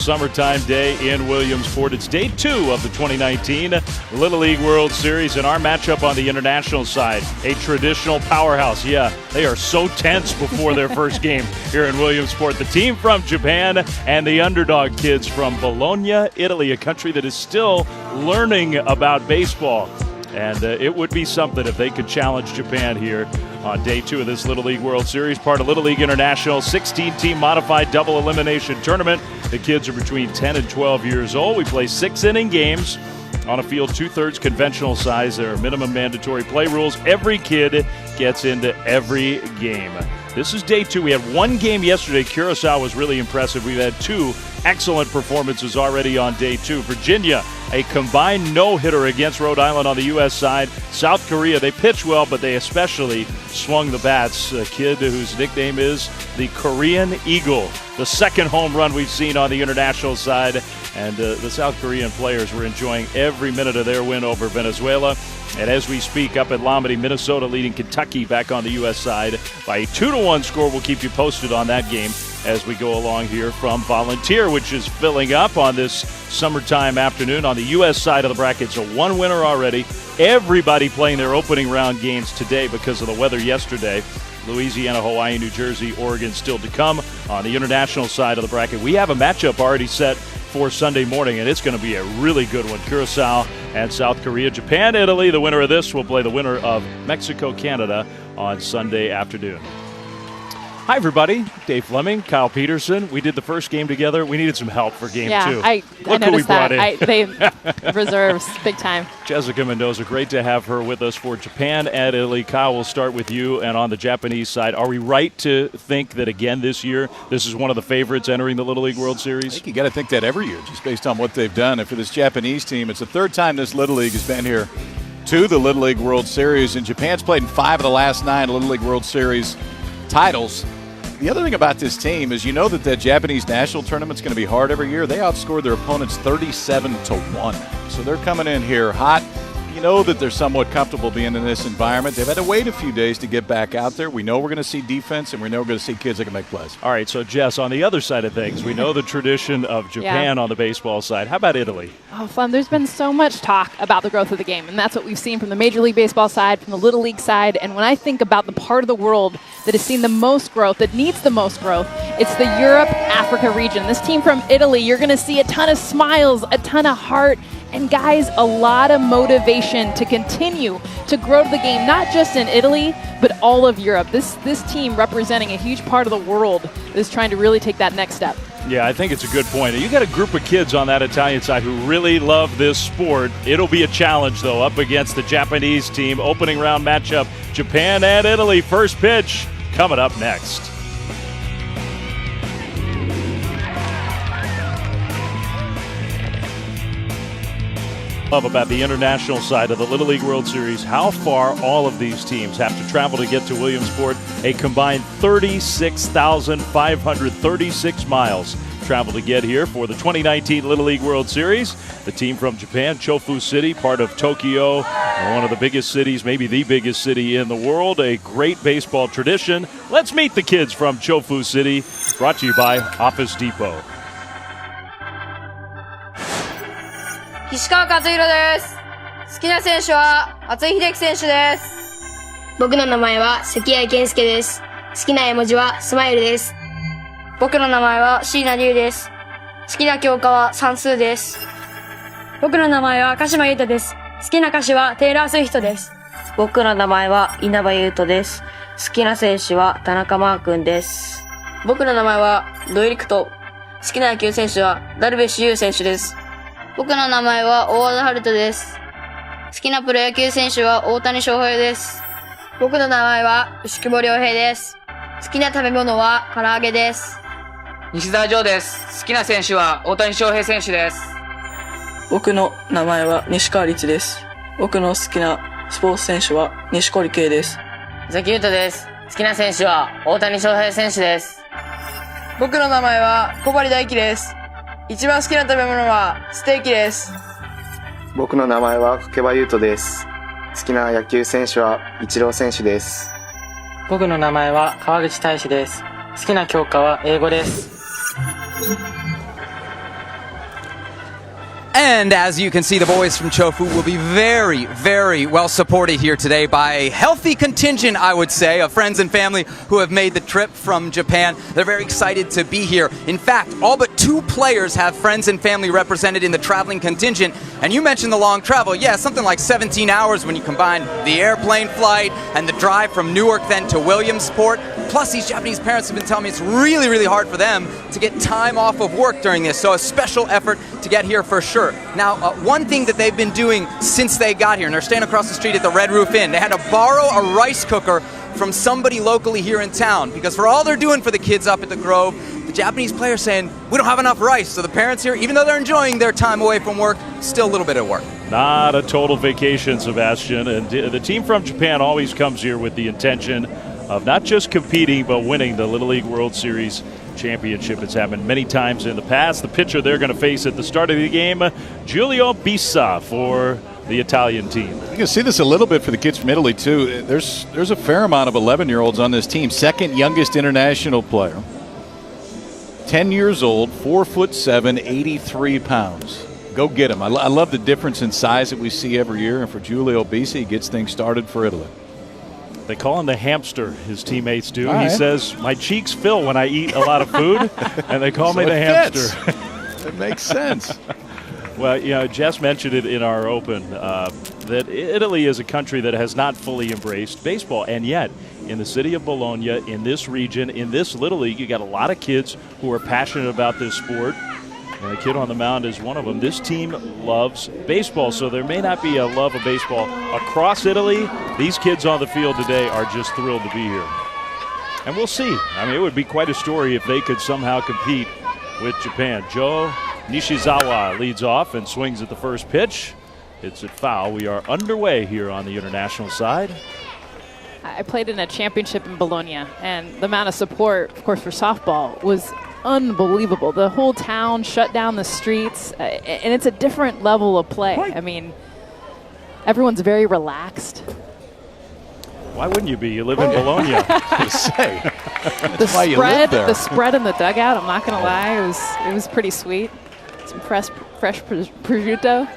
Summertime day in Williamsport. It's day 2 of the 2019 Little League World Series, and our matchup on the international side, a traditional powerhouse. Yeah, they are so tense before their first game here in Williamsport. The team from Japan and the underdog kids from Bologna, Italy, a country that is still learning about baseball. And it would be something if they could challenge Japan here on day 2 of this Little League World Series, part of Little League International 16-team modified double elimination tournament. The kids are between 10 and 12 years old. We play 6-inning games on a field 2/3 conventional size. There are minimum mandatory play rules. Every kid gets into every game. This is day 2. We had one game yesterday. Curacao was really impressive. We've had 2 excellent performances already on day 2. Virginia, a combined no-hitter against Rhode Island on the U.S. side. South Korea, they pitch well, but they especially swung the bats. A kid whose nickname is the Korean Eagle. The second home run we've seen on the international side. And the South Korean players were enjoying every minute of their win over Venezuela. And as we speak, up at Lombardy, Minnesota leading Kentucky back on the U.S. side by a 2-1 score. We'll keep you posted on that game as we go along here from Volunteer, which is filling up on this summertime afternoon. On the U.S. side of the bracket, it's a 1 winner already. Everybody playing their opening round games today because of the weather yesterday. Louisiana, Hawaii, New Jersey, Oregon still to come. On the international side of the bracket, we have a matchup already set for Sunday morning, and it's going to be a really good one. Curacao and South Korea. Japan, Italy, the winner of this will play the winner of Mexico, Canada on Sunday afternoon. Hi, everybody. Dave Fleming, Kyle Peterson. We did the first game together. We needed some help for game 2. I noticed that. They reserves big time. Jessica Mendoza, great to have her with us for Japan and Italy. Kyle, we'll start with you. And on the Japanese side, are we right to think that again this year, this is one of the favorites entering the Little League World Series? I think you got to think that every year, just based on what they've done. And for this Japanese team, it's the 3rd time this Little League has been here to the Little League World Series. And Japan's played in 5 of the last 9 Little League World Series titles. The other thing about this team is you know that Japanese national tournament's going to be hard every year. They outscored their opponents 37-1. So they're coming in here hot. You know that they're somewhat comfortable being in this environment. They've had to wait a few days to get back out there. We know we're going to see defense, and we know we're going to see kids that can make plays. All right, so Jess, on the other side of things, we know the tradition of Japan on the baseball side. How about Italy? Oh, fun. There's been so much talk about the growth of the game, and that's what we've seen from the Major League Baseball side, from the Little League side. And when I think about the part of the world that has seen the most growth, that needs the most growth, it's the Europe-Africa region. This team from Italy, you're going to see a ton of smiles, a ton of heart, and guys, a lot of motivation to continue to grow the game, not just in Italy, but all of Europe. This team representing a huge part of the world is trying to really take that next step. Yeah, I think it's a good point. You got a group of kids on that Italian side who really love this sport. It'll be a challenge, though, up against the Japanese team. Opening round matchup, Japan and Italy. First pitch coming up next. Love about the international side of the Little League World Series, how far all of these teams have to travel to get to Williamsport. A combined 36,536 miles travel to get here for the 2019 Little League World Series. The team from Japan, Chofu City, part of Tokyo, one of the biggest cities, maybe the biggest city in the world. A great baseball tradition. Let's meet the kids from Chofu City, brought to you by Office Depot. 岸川和弘です。好きな選手は松井秀喜選手です。僕の名前は関谷健介です。好きな絵文字はスマイルです。僕の名前は椎名龍です。好きな教科は算数です。僕の名前は鹿島優太です。好きな歌手はテイラー・スウィフトです。僕の名前は稲葉優斗です。好きな選手は田中マー君です。僕の名前は土井陸斗。好きな野球選手はダルビッシュ有選手です。僕の名前は大和田春人です。好きなプロ野球選手は大谷翔平です。僕の名前は牛久保良平です。好きな食べ物は唐揚げです。西澤亮です。好きな選手は大谷翔平選手です。僕の名前は西川律です。僕の好きなスポーツ選手は西堀圭です。関優斗です。好きな選手は大谷翔平選手です。僕の名前は小針大輝です。一番好きな食べ物はステーキです。僕の名前は掛場優斗です。好きな野球選手はイチロー選手です。僕の名前は川口大志です。好きな教科は英語です。And as you can see, the boys from Chofu will be very, very well supported here today by a healthy contingent, I would say, of friends and family who have made the trip from Japan. They're very excited to be here. In fact, all but 2 players have friends and family represented in the traveling contingent. And you mentioned the long travel. Yeah, something like 17 hours when you combine the airplane flight and the drive from Newark then to Williamsport. Plus, these Japanese parents have been telling me it's really, really hard for them to get time off of work during this. So a special effort to get here for sure. Now, one thing that they've been doing since they got here, and they're staying across the street at the Red Roof Inn, they had to borrow a rice cooker from somebody locally here in town, because for all they're doing for the kids up at the Grove, the Japanese players saying, we don't have enough rice. So the parents here, even though they're enjoying their time away from work, still a little bit at work. Not a total vacation, Sebastian. And the team from Japan always comes here with the intention of not just competing, but winning the Little League World Series championship. It's happened many times in the past. The pitcher they're going to face at the start of the game, Giulio Bisa for the Italian team. You can see this a little bit for the kids from Italy, too. There's a fair amount of 11-year-olds on this team. Second youngest international player. 10 years old, 4'7", 83 pounds. Go get him. I love the difference in size that we see every year. And for Giulio Bisa, he gets things started for Italy. They call him the hamster, his teammates do. All He right. says, my cheeks fill when I eat a lot of food, and they call me the hamster. It makes sense. Well, you know, Jess mentioned it in our open, that Italy is a country that has not fully embraced baseball, and yet in the city of Bologna, in this region, in this Little League, you got a lot of kids who are passionate about this sport. And the kid on the mound is one of them. This team loves baseball, so there may not be a love of baseball across Italy. These kids on the field today are just thrilled to be here. And we'll see. I mean, it would be quite a story if they could somehow compete with Japan. Joe Nishizawa leads off and swings at the first pitch. It's at foul. We are underway here on the international side. I played in a championship in Bologna, and the amount of support, of course, for softball was unbelievable. The whole town shut down the streets, and it's a different level of play. I mean, everyone's very relaxed. Why wouldn't you be? You live in Bologna. That's why you live there. The spread in the dugout, I'm not going to lie, it was pretty sweet. Some fresh prosciutto.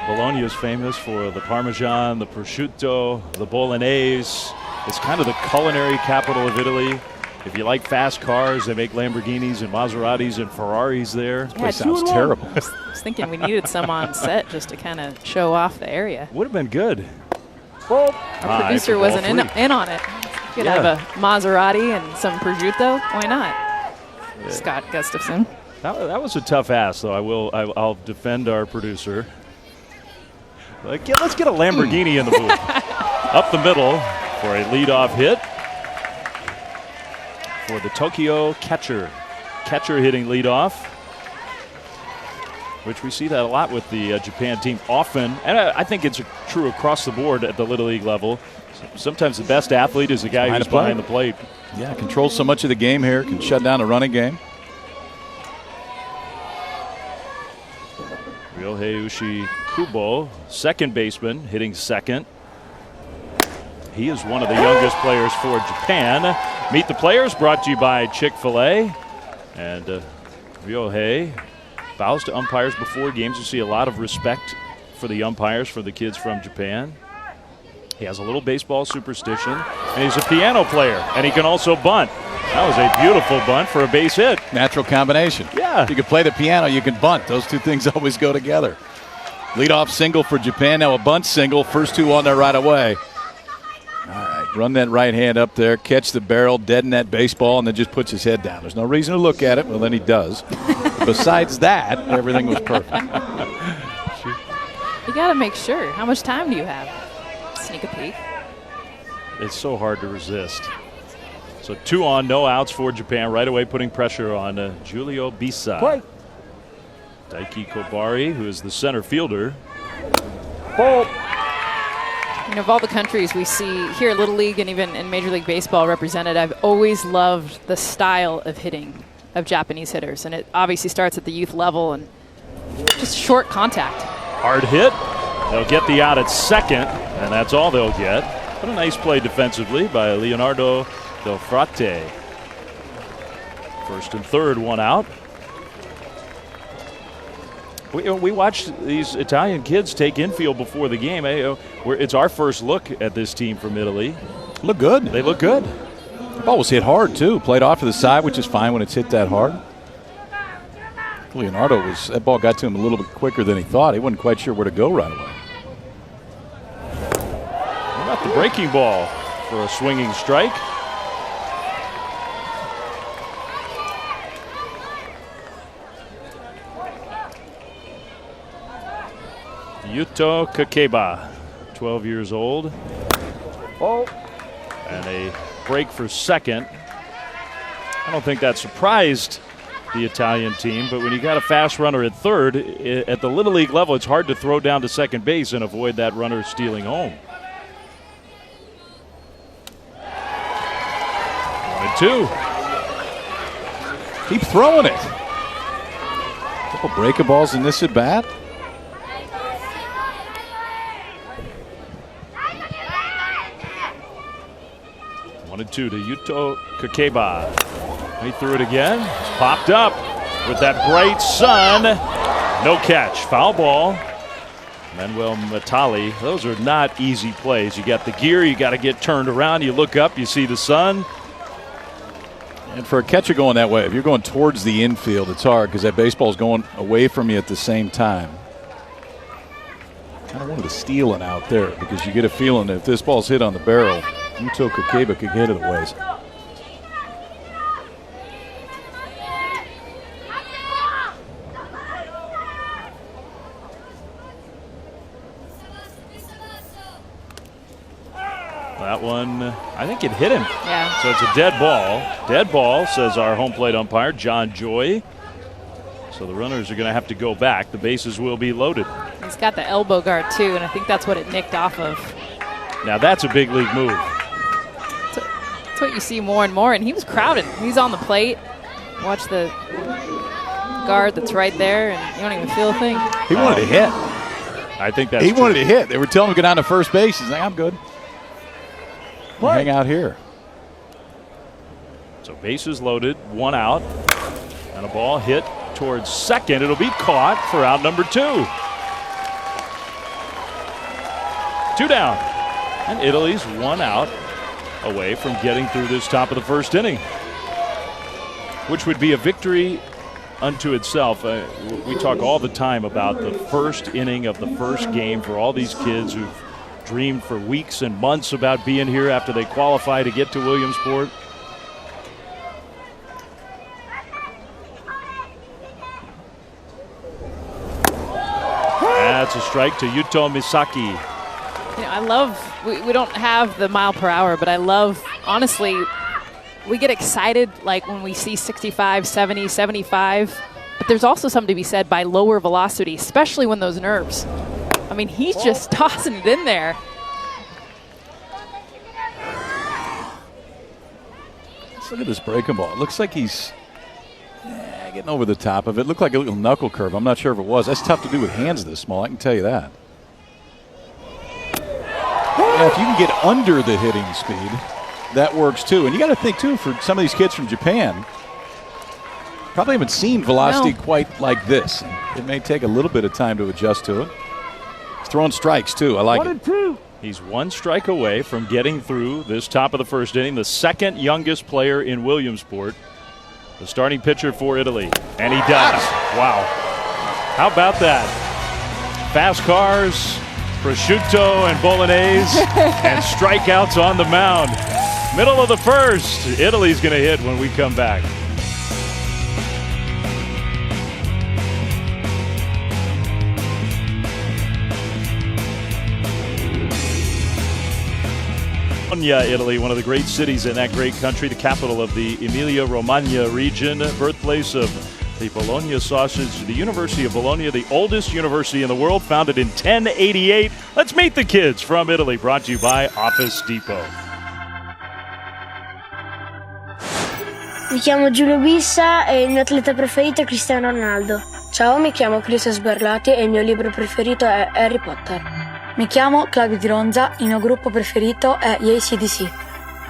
Bologna is famous for the Parmesan, the prosciutto, the Bolognese. It's kind of the culinary capital of Italy. If you like fast cars, they make Lamborghinis and Maseratis and Ferraris there. This place sounds terrible. I was thinking we needed some on set just to kind of show off the area. Would have been good. Our producer wasn't in on it. You could have a Maserati and some prosciutto. Why not? Scott Gustafson. That was a tough ask, though. I'll defend our producer. Let's get a Lamborghini in the booth. Up the middle for a leadoff hit for the Tokyo catcher. Catcher hitting leadoff, which we see that a lot with the Japan team often. And I think it's true across the board at the Little League level. Sometimes the best athlete is the guy who's behind the plate. Yeah, controls so much of the game here, can shut down a running game. Ryohei Kubo, second baseman, hitting second. He is one of the youngest players for Japan. Meet the Players brought to you by Chick-fil-A. And Ryohei bows to umpires before games. You see a lot of respect for the umpires, for the kids from Japan. He has a little baseball superstition, and he's a piano player, and he can also bunt. That was a beautiful bunt for a base hit. Natural combination. Yeah. You can play the piano, you can bunt. Those two things always go together. Leadoff single for Japan, now a bunt single. First two on there right away. All right, run that right hand up there, catch the barrel, deaden that baseball, and then just puts his head down. There's no reason to look at it. Well, then he does. Besides that, everything was perfect. You got to make sure. How much time do you have? Sneak a peek. It's so hard to resist. So 2 on, no outs for Japan. Right away putting pressure on Giulio Bisa. Play. Daiki Kobari, who is the center fielder. Of all the countries we see here at Little League and even in Major League Baseball represented, I've always loved the style of hitting of Japanese hitters. And it obviously starts at the youth level and just short contact. Hard hit. They'll get the out at second, and that's all they'll get. But a nice play defensively by Leonardo Del Frate. First and third, 1 out. We watched these Italian kids take infield before the game. It's our first look at this team from Italy. Look good. They look good. The ball was hit hard, too. Played off to the side, which is fine when it's hit that hard. That ball got to him a little bit quicker than he thought. He wasn't quite sure where to go right away. How about the breaking ball for a swinging strike? Yuto Kakeba, 12 years old. And a break for second. I don't think that surprised the Italian team, but when you got a fast runner at third, at the Little League level, it's hard to throw down to second base and avoid that runner stealing home. 1-2. Keep throwing it. Couple breaking balls in this at bat. 1-2 to Yuto Kakeba. He threw it again. It's popped up with that bright sun. No catch. Foul ball. Manuel Matali. Those are not easy plays. You got the gear. You got to get turned around. You look up. You see the sun. And for a catcher going that way, if you're going towards the infield, it's hard because that baseball is going away from you at the same time. Kind of wanted to steal it out there because you get a feeling that if this ball's hit on the barrel, Yuto Kakeba could get it a ways. That one, I think it hit him. Yeah. So it's a dead ball. Dead ball, says our home plate umpire, John Joy. So the runners are going to have to go back. The bases will be loaded. He's got the elbow guard, too, and I think that's what it nicked off of. Now that's a big league move. That's what you see more and more, and he was crowded. He's on the plate. Watch the guard that's right there, and you don't even feel a thing. He wanted to hit. I think that's He true. wanted to hit. They were telling him to go down to first base. He's like, I'm good. Hang out here. So bases loaded, one out, and a ball hit towards second. It'll be caught for out number 2. 2 down. And Italy's 1 out away from getting through this top of the first inning, which would be a victory unto itself. We talk all the time about the first inning of the first game for all these kids who've dreamed for weeks and months about being here after they qualify to get to Williamsport. That's a strike to Yuto Misaki. You know, I love, we don't have the mile per hour, but I love, honestly, we get excited like when we see 65, 70, 75, but there's also something to be said by lower velocity, especially when those nerves. I mean, he's just tossing it in there. Let's look at this breaking ball. It looks like he's getting over the top of it. Looked like a little knuckle curve. I'm not sure if it was. That's tough to do with hands this small, I can tell you that. Yeah, if you can get under the hitting speed, that works too. And you got to think too, for some of these kids from Japan, probably haven't seen velocity quite like this. It may take a little bit of time to adjust to it. He's throwing strikes too. I like it. He's 1 strike away from getting through this top of the first inning, the second youngest player in Williamsport, the starting pitcher for Italy. And he does. Wow. How about that? Fast cars, prosciutto and bolognese, and strikeouts on the mound. Middle of the first. Italy's going to hit when we come back. Bologna, Italy, one of the great cities in that great country, the capital of the Emilia-Romagna region, birthplace of the Bologna sausage. The University of Bologna, the oldest university in the world, founded in 1088. Let's meet the kids from Italy, brought to you by Office Depot. Mi chiamo Giulio Bissa e il mio atleta preferito è Cristiano Ronaldo. Ciao, mi chiamo Cristian Sberlati e il mio libro preferito è Harry Potter. Mi chiamo Claudio Di Ronza, il mio gruppo preferito è gli AC/DC.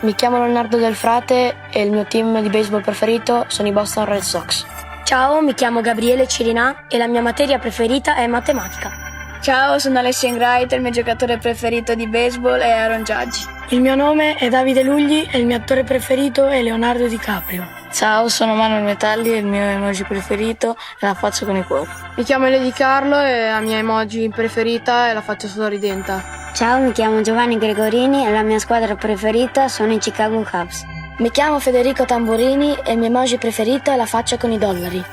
Mi chiamo Leonardo Del Frate e il mio team di baseball preferito sono i Boston Red Sox. Ciao, mi chiamo Gabriele Cirinà e la mia materia preferita è matematica. Ciao, sono Alessio Wright e il mio giocatore preferito di baseball è Aaron Judge. Il mio nome è Davide Lugli e il mio attore preferito è Leonardo DiCaprio. Ciao, sono Manuel Metalli e il mio emoji preferito è la faccia con i cuori. Mi chiamo Eleni Carlo e la mia emoji preferita è la faccia sorridente. Ciao, mi chiamo Giovanni Gregorini e la mia squadra preferita sono i Chicago Cubs. Mi chiamo Federico Tamburini e il mio emoji preferito è la faccia con i dollari.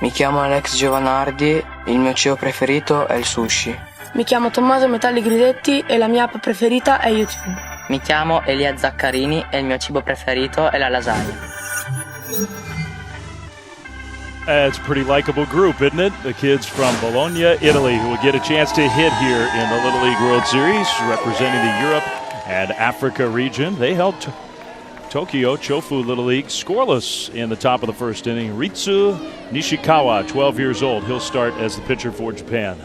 Mi chiamo Alex Giovanardi e il mio cibo preferito è il sushi. Mi chiamo Tommaso Metalli Gridetti e la mia app preferita è YouTube. Mi chiamo Elia Zaccarini e il mio cibo preferito è la lasagna. It's a pretty likable group, isn't it? The kids from Bologna, Italy, who will get a chance to hit here in the Little League World Series, representing the Europe and Africa region. They held Tokyo Chofu Little League scoreless in the top of the first inning. Ritsu Nishikawa, 12 years old. He'll start as the pitcher for Japan.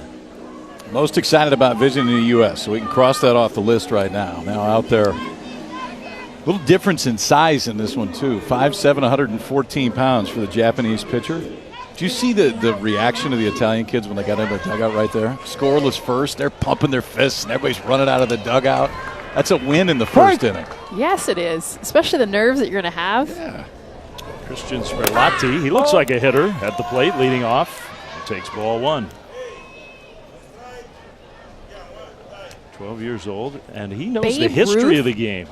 Most excited about visiting the U.S., so we can cross that off the list right now. Now out there, a little difference in size in this one, too. 5'7", 114 pounds for the Japanese pitcher. Did you see the reaction of the Italian kids when they got into the dugout right there? Scoreless first, they're pumping their fists, and everybody's running out of the dugout. That's a win in the first inning. Yes, it is, especially the nerves that you're going to have. Yeah. Christian Sperlati, he looks like a hitter at the plate, leading off. He takes ball one. 12 years old, and he knows the history of the game.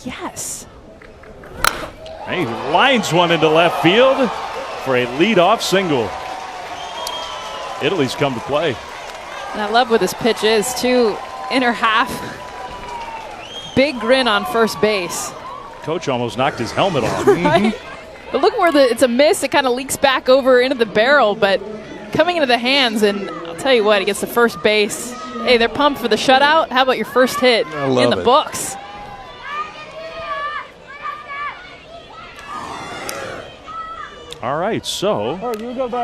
Yes. And he lines one into left field for a leadoff single. Italy's come to play. And I love what this pitch is, too. Inner half. Big grin on first base. Coach almost knocked his helmet off. Right? But look where it's a miss. It kind of leaks back over into the barrel, but coming into the hands, and I'll tell you what, he gets the first base. Hey, they're pumped for the shutout. How about your first hit in the books? All right, so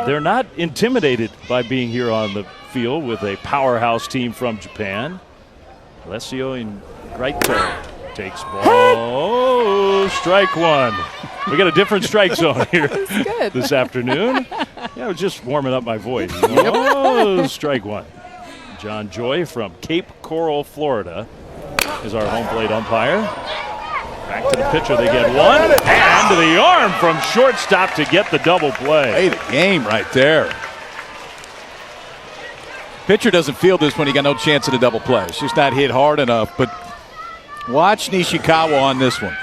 they're not intimidated by being here on the field with a powerhouse team from Japan. Alessio Ingraito takes ball. Strike one. We got a different strike zone here this afternoon. Yeah, I was just warming up my voice. Oh, strike one. John Joy from Cape Coral, Florida, is our home plate umpire. Back to the pitcher, they get one, and to the arm from shortstop to get the double play. Hey, the game right there. Pitcher doesn't feel this when he got no chance at a double play. It's just not hit hard enough, but watch Nishikawa on this one.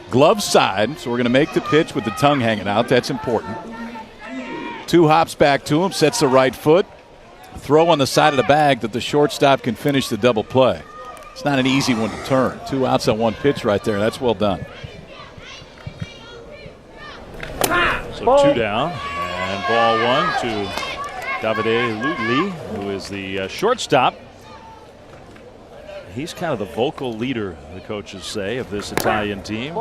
Glove side, so we're going to make the pitch with the tongue hanging out. That's important. 2 hops back to him, sets the right foot. Throw on the side of the bag that the shortstop can finish the double play. It's not an easy one to turn. 2 outs on 1 pitch right there. That's well done. So 2 down, and ball 1 to Davide Lugli, who is the shortstop. He's kind of the vocal leader, the coaches say, of this Italian team.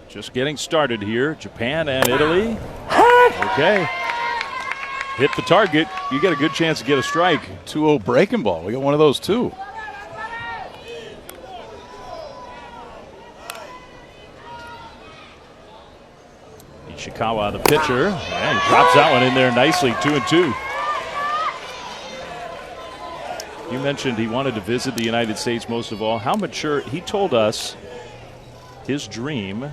Just getting started here, Japan and Italy. Okay. Hit the target. You get a good chance to get a strike. 2-0 breaking ball. We got one of those too. Ishikawa, the pitcher, and he drops that one in there nicely, 2-2. You mentioned he wanted to visit the United States most of all. How mature? He told us his dream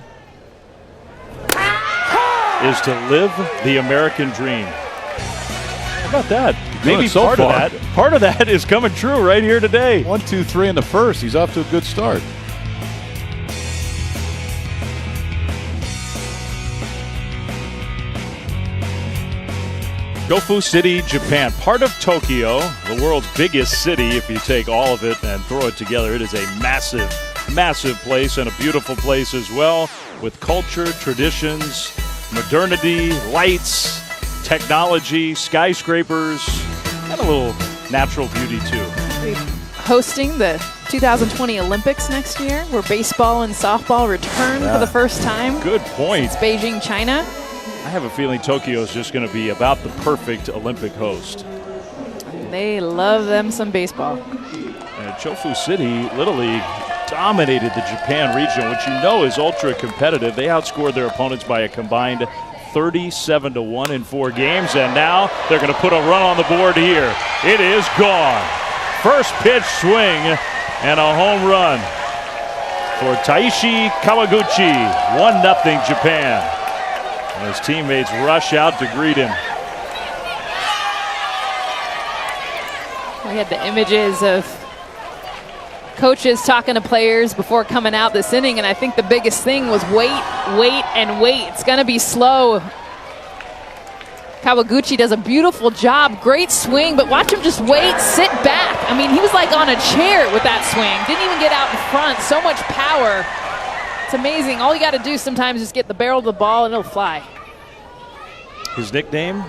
is to live the American dream. How about that? Maybe so part of that is coming true right here today. 1, 2, 3 in the first. He's off to a good start. Chofu City, Japan, part of Tokyo, the world's biggest city if you take all of it and throw it together. It is a massive, massive place and a beautiful place as well, with culture, traditions, modernity, lights, technology, skyscrapers, and a little natural beauty too. Hosting the 2020 Olympics next year, where baseball and softball return for the first time. Good point. Since Beijing, China. I have a feeling Tokyo is just going to be about the perfect Olympic host. and they love them some baseball. And Chofu City Little League dominated the Japan region, which you know is ultra competitive. They outscored their opponents by a combined 37-1 in 4 games, and now they're going to put a run on the board here. It is gone. First pitch swing and a home run for Taishi Kawaguchi. 1-0 Japan. And his teammates rush out to greet him. We had the images of coaches talking to players before coming out this inning, and I think the biggest thing was wait, and wait. It's going to be slow. Kawaguchi does a beautiful job. Great swing, but watch him just wait, sit back. I mean, he was like on a chair with that swing. Didn't even get out in front. So much power. It's amazing. All you got to do sometimes is get the barrel of the ball and it'll fly. His nickname?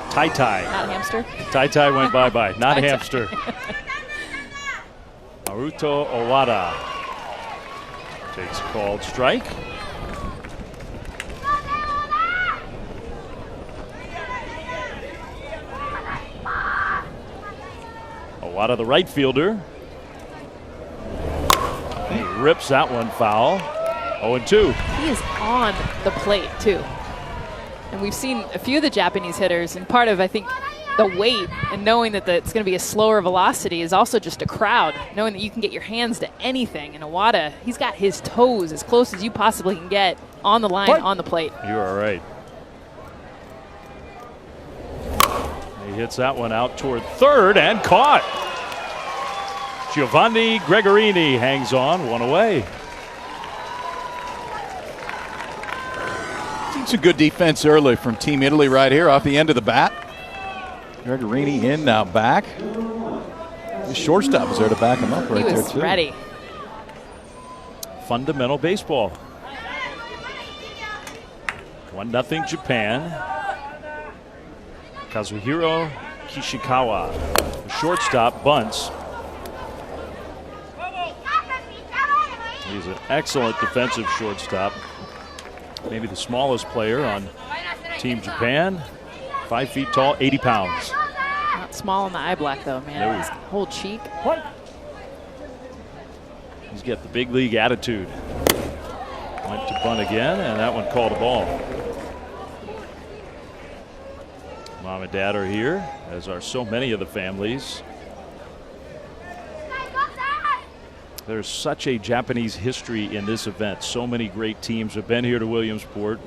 Tai-Tai. Not hamster? Tai-Tai went bye-bye. Not Tai-Tai. hamster. Naruto Owada takes a called strike. Owada, the right fielder. He rips that one foul. 0-2. He is on the plate, too. And we've seen a few of the Japanese hitters, and part of, I think, the weight and knowing that it's going to be a slower velocity is also just a crowd, knowing that you can get your hands to anything. And Owada, he's got his toes as close as you possibly can get on the line, on the plate. You are right. He hits that one out toward third and caught. Giovanni Gregorini hangs on, 1 away. Some good defense early from Team Italy right here off the end of the bat. Gregorini in, now back. The shortstop was there to back him up right there, too. He was ready. Fundamental baseball. 1-0 Japan. Kazuhiro Kishikawa, the shortstop, bunts. He's an excellent defensive shortstop. Maybe the smallest player on Team Japan. 5 feet tall, 80 pounds. Not small in the eye black, though, man. No. His whole cheek. He's got the big league attitude. Went to bunt again, and that one called a ball. Mom and Dad are here, as are so many of the families. There's such a Japanese history in this event. So many great teams have been here to Williamsport,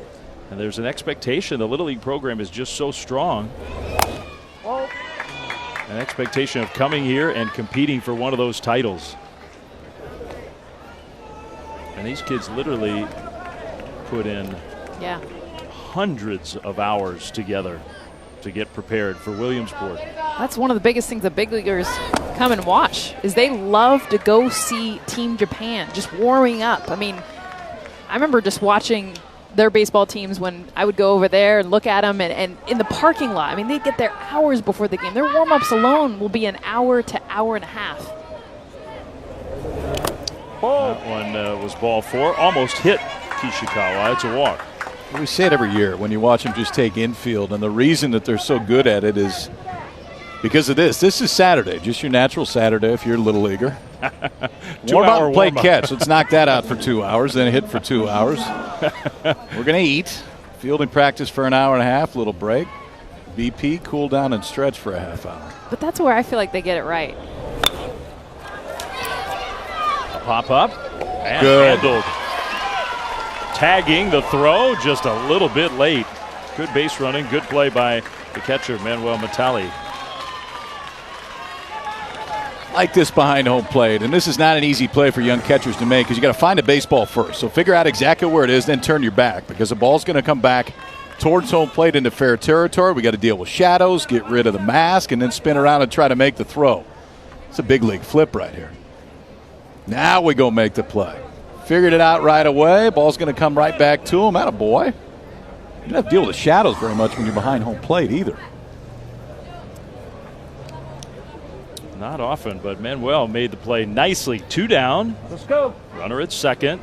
and there's an expectation. The Little League program is just so strong. An expectation of coming here and competing for one of those titles. And these kids literally put in hundreds of hours together to get prepared for Williamsport. That's one of the biggest things that big leaguers come and watch, is they love to go see Team Japan just warming up. I mean, I remember just watching their baseball teams when I would go over there and look at them, and in the parking lot. I mean, they get there hours before the game. Their warm-ups alone will be an hour to hour and a half. That one was ball 4. Almost hit Kishikawa. It's a walk. We say it every year when you watch them just take infield, and the reason that they're so good at it is because of this. This is Saturday, just your natural Saturday if you're a little leaguer. Warm up and play catch. Let's knock that out for 2 hours, then hit for 2 hours. We're going to eat. Fielding practice for an hour and a half, little break. BP, cool down and stretch for a half hour. But that's where I feel like they get it right. A pop up and Good. handled. Tagging the throw just a little bit late. Good base running, good play by the catcher, Manuel Matali. Like this behind home plate, and this is not an easy play for young catchers to make because you got to find a baseball first. So figure out exactly where it is, then turn your back because the ball's going to come back towards home plate into fair territory. We got to deal with shadows, get rid of the mask, and then spin around and try to make the throw. It's a big league flip right here. Now we go make the play. Figured it out right away. Ball's going to come right back to him. Attaboy. You don't have to deal with the shadows very much when you're behind home plate either. Not often, but Manuel made the play nicely. 2 down. Let's go. Runner at second.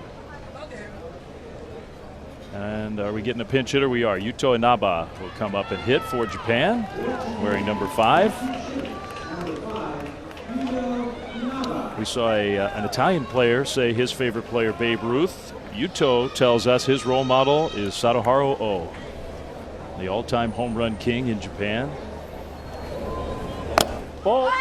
And are we getting a pinch hitter? We are. Yuto Inaba will come up and hit for Japan, wearing number 5. We saw an Italian player say his favorite player, Babe Ruth. Yuto tells us his role model is Sadaharu Oh, the all-time home run king in Japan. Ball.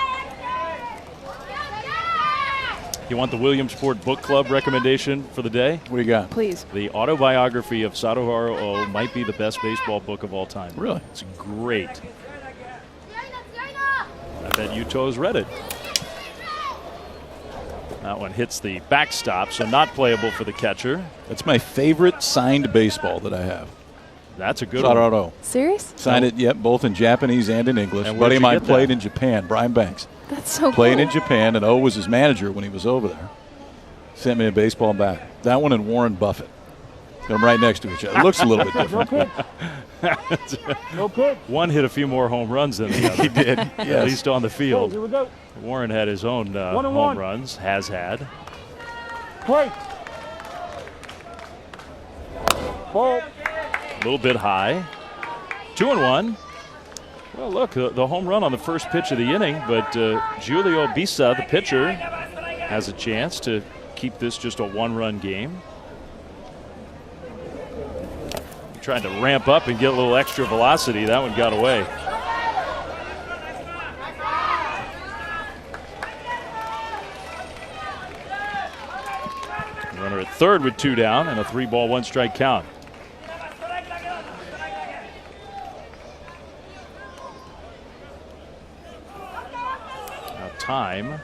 You want the Williamsport Book Club recommendation for the day? What do you got? Please. The autobiography of Sadaharu Oh might be the best baseball book of all time. Really? It's great. I bet Yuto has read it. That one hits the backstop, so not playable for the catcher. That's my favorite signed baseball that I have. That's a good Sadaharu one. Oh. Serious? Signed it, yep, both in Japanese and in English. And A buddy of mine get played that? in Japan, Brian Banks. That's so Played cool. in Japan, and O was his manager when he was over there. Sent me a baseball bat. That one and Warren Buffett. Got them right next to each other. It looks a little bit different. One hit a few more home runs than the other. He did, At yes. least on the field. Warren had his own home runs, has had. Play. Ball. A little bit high. 2-1. Well, look, the home run on the first pitch of the inning, but Giulio Bisa, the pitcher, has a chance to keep this just a one-run game. Trying to ramp up and get a little extra velocity. That one got away. Runner at third with 2 down and a 3-ball, 1-strike count. Now time.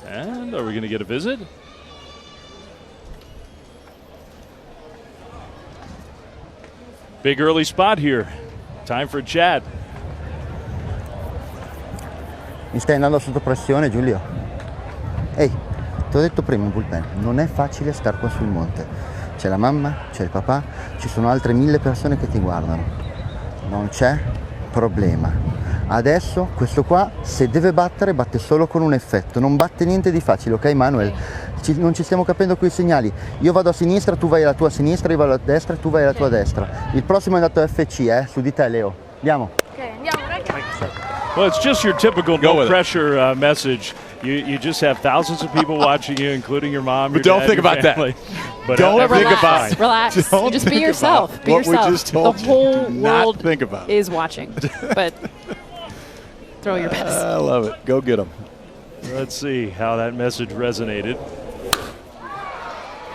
And are we going to get a visit? Big early spot here. Time for Chad. Mi stai andando sotto pressione, Giulio? Ehi, ti ho detto prima in bullpen, non è facile star qua sul monte. C'è la mamma, c'è il papà, ci sono altre 1000 persone che ti guardano. Non c'è problema. Adesso questo qua, se deve battere, batte solo con un effetto, non batte niente di facile, ok Manuel? Non ci stiamo capendo qui i segnali. Io vado a sinistra, tu vai alla tua sinistra, io vado a destra e tu vai alla tua destra. Il prossimo è andato a FC, su di te Leo. Andiamo. Ok, andiamo, ragazzi. Well, it's just your typical no pressure message. You just have thousands of people watching you, including your mom. But your don't dad, think your about family. that. But Don't think relax, about it. Relax. Don't You just be think yourself. about Be what we yourself. just told the you. whole Do not world think about it. is watching. But throw your best. I love it. Go get them. Let's see how that message resonated.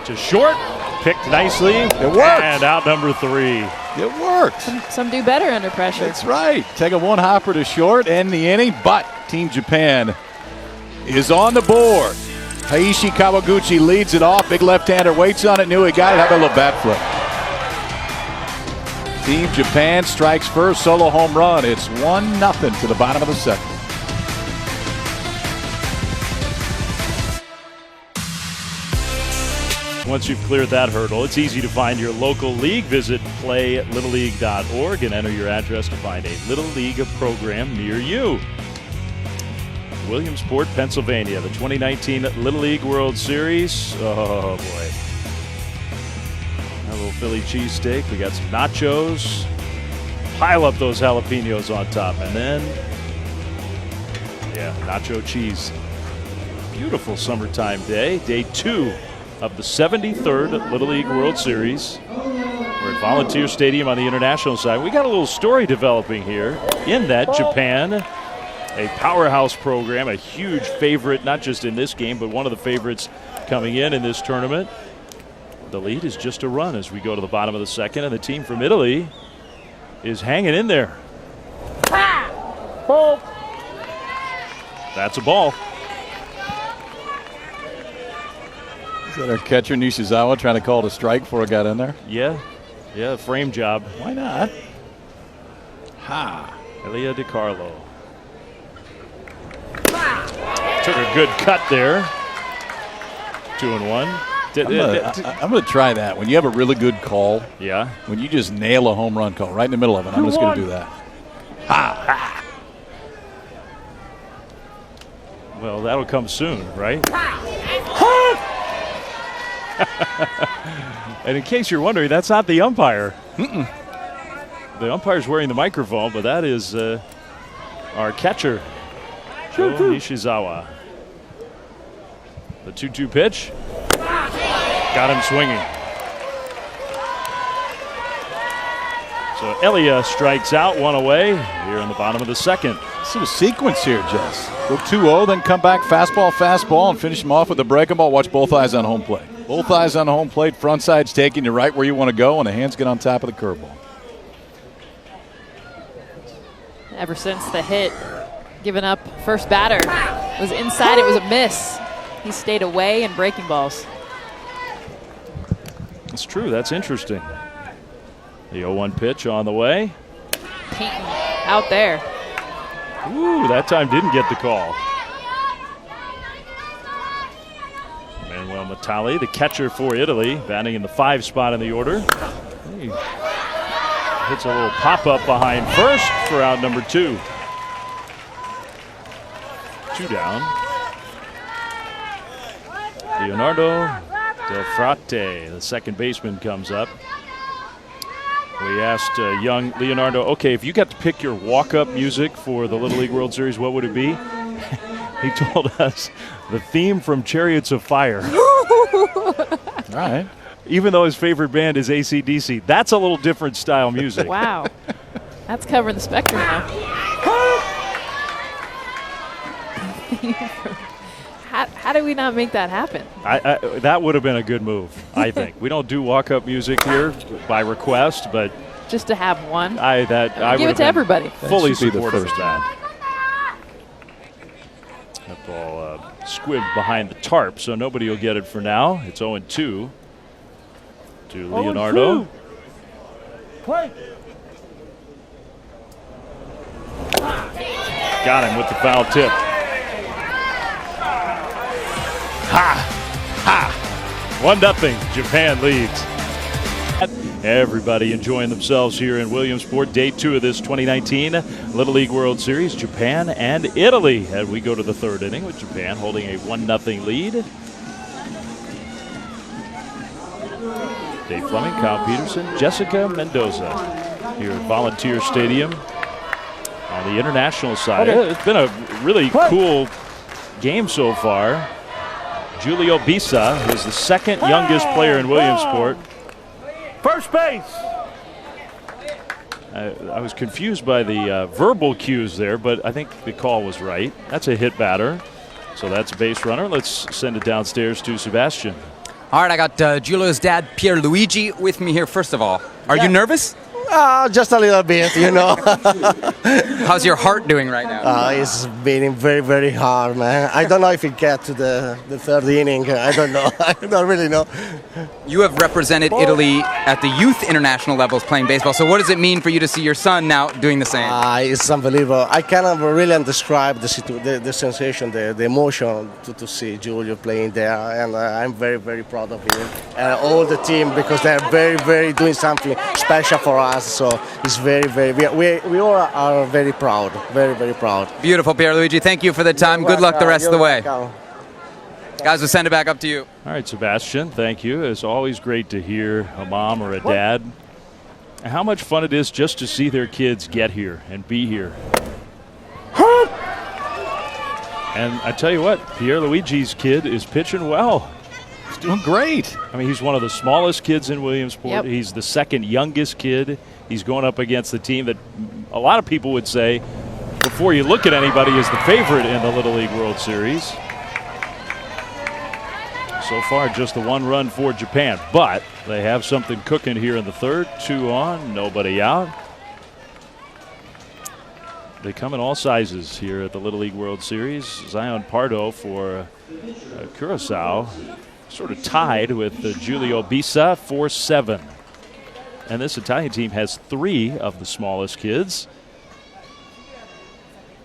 To short, picked nicely. It worked. And out number 3. It worked. Some do better under pressure. That's right. Take a one-hopper to short, end the inning, but Team Japan is on the board. Heishi Kawaguchi leads it off. Big left-hander waits on it. Knew he got it. How about a little bat flip? Team Japan strikes first. Solo home run. It's 1-0 to the bottom of the second. Once you've cleared that hurdle, it's easy to find your local league. Visit playlittleleague.org and enter your address to find a Little League program near you. Williamsport, Pennsylvania, the 2019 Little League World Series. Oh, boy. A little Philly cheesesteak. We got some nachos. Pile up those jalapenos on top. And then, yeah, nacho cheese. Beautiful summertime day. Day 2 of the 73rd Little League World Series. We're at Volunteer Stadium on the international side. We got a little story developing here in that Japan, a powerhouse program, a huge favorite, not just in this game, but one of the favorites coming in this tournament. The lead is just a run as we go to the bottom of the second, and the team from Italy is hanging in there. Ball. That's a ball. Is that our catcher Nishizawa trying to call it a strike before it got in there? Yeah, frame job. Why not? Elia DiCarlo. Took a good cut there. 2-1. I'm going to try that. When you have a really good call, yeah. When you just nail a home run call right in the middle of it, I'm just going to do that. Well, that'll come soon, right? And in case you're wondering, that's not the umpire. The umpire's wearing the microphone, but that is our catcher, Joe Nishizawa. The 2-2 pitch. Got him swinging. So Elia strikes out, one away here in the bottom of the second. This is a sequence here, Jess. Go 2-0, then come back fastball, and finish him off with a breaking ball. Watch both eyes on home plate. Both eyes on home plate, front side's taking you right where you want to go, and the hands get on top of the curveball. Ever since the hit, given up first batter was inside, it was a miss. He stayed away and breaking balls. That's true. That's interesting. The 0-1 pitch on the way. Payton out there. Ooh, that time didn't get the call. Manuel Matali, the catcher for Italy, batting in the 5 spot in the order. He hits a little pop-up behind first for out number 2. 2 down. Leonardo Del Frate, the second baseman, comes up. We asked young Leonardo, okay, if you got to pick your walk-up music for the Little League World Series, what would it be? He told us the theme from Chariots of Fire. All right. Even though his favorite band is AC/DC, that's a little different style music. Wow. That's covering the spectrum now. How do we not make that happen? That would have been a good move, I think. We don't do walk-up music here by request, but just to have one. I give it to everybody. Fully supportive of that. That ball squibbed behind the tarp, so nobody will get it for now. It's 0-2 to Leonardo. Play. Got him with the foul tip. Ha! 1-0. Japan leads. Everybody enjoying themselves here in Williamsport. Day 2 of this 2019 Little League World Series. Japan and Italy. And we go to the 3rd inning with Japan holding a 1-0 lead. Dave Fleming, Kyle Peterson, Jessica Mendoza here at Volunteer Stadium on the international side. Okay. It's been a really cool game so far. Julio Bisa, who is the second youngest player in Williamsport. First base. I was confused by the verbal cues there, but I think the call was right. That's a hit batter. So that's a base runner. Let's send it downstairs to Sebastian. All right, I got Giulio's dad, Pierluigi, with me here. First of all, are you nervous? Just a little bit, you know. How's your heart doing right now? It's beating very, very hard, man. I don't know if it get to the 3rd inning. I don't know. I don't really know. You have represented Italy at the youth international levels playing baseball. So what does it mean for you to see your son now doing the same? It's unbelievable. I cannot really describe the sensation, the emotion to see Giulio playing there. And I'm very, very proud of him. And all the team, because they're very, very doing something special for us. So it's very, very, we all are very proud, very, very proud. Beautiful, Pierluigi. Thank you for the time. Good luck the rest of the way. Guys, we'll send it back up to you. All right, Sebastian, thank you. It's always great to hear a mom or a dad. And how much fun it is just to see their kids get here and be here. And I tell you what, Pierluigi's kid is pitching well. He's doing great. I mean, he's one of the smallest kids in Williamsport. Yep. He's the second youngest kid. He's going up against the team that a lot of people would say, before you look at anybody, is the favorite in the Little League World Series. So far, just the 1 run for Japan, but they have something cooking here in the 3rd. 2 on, nobody out. They come in all sizes here at the Little League World Series. Zion Pardo for Curaçao, sort of tied with Julio Bisa, 4'7". And this Italian team has 3 of the smallest kids.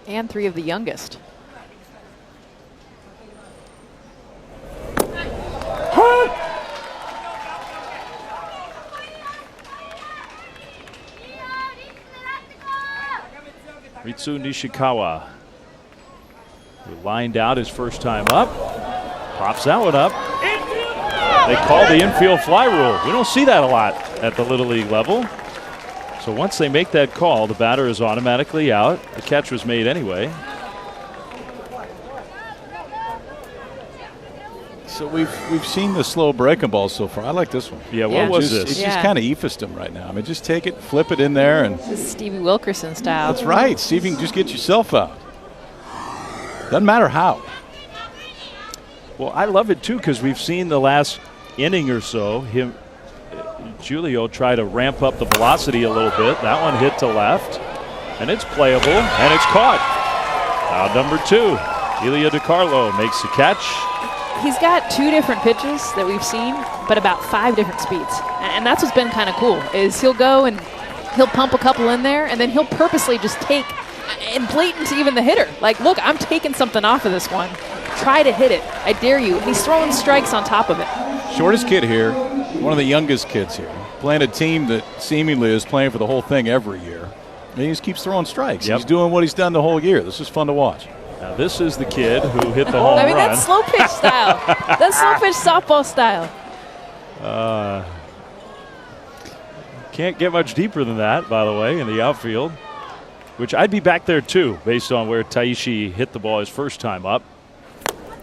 And 3 of the youngest. Ritsu Nishikawa, who lined out his first time up, pops that one up. They call the infield fly rule. We don't see that a lot at the Little League level. So once they make that call, the batter is automatically out. The catch was made anyway. So we've seen the slow breaking balls so far. I like this one. Yeah, what was this? It just kind of ephused him right now. I mean, just take it, flip it in there, and This is Stevie Wilkerson style. that's right. See if you can just get yourself out. Doesn't matter how. Well, I love it too because we've seen the last inning or so Julio try to ramp up the velocity a little bit. That one hit to left, and it's playable, and it's caught. Now number 2, Elia DiCarlo makes the catch. He's got 2 different pitches that we've seen, but about 5 different speeds. And that's what's been kind of cool, is he'll go and he'll pump a couple in there, and then he'll purposely just take, and blatant to even the hitter. Like, look, I'm taking something off of this one. Try to hit it. I dare you. And he's throwing strikes on top of it. Shortest kid here, one of the youngest kids here, playing a team that seemingly is playing for the whole thing every year. And he just keeps throwing strikes. Yep. He's doing what he's done the whole year. This is fun to watch. Now this is the kid who hit the home run. I mean, that's slow pitch style. That's slow pitch softball style. Can't get much deeper than that, by the way, in the outfield. Which I'd be back there too, based on where Taishi hit the ball his first time up.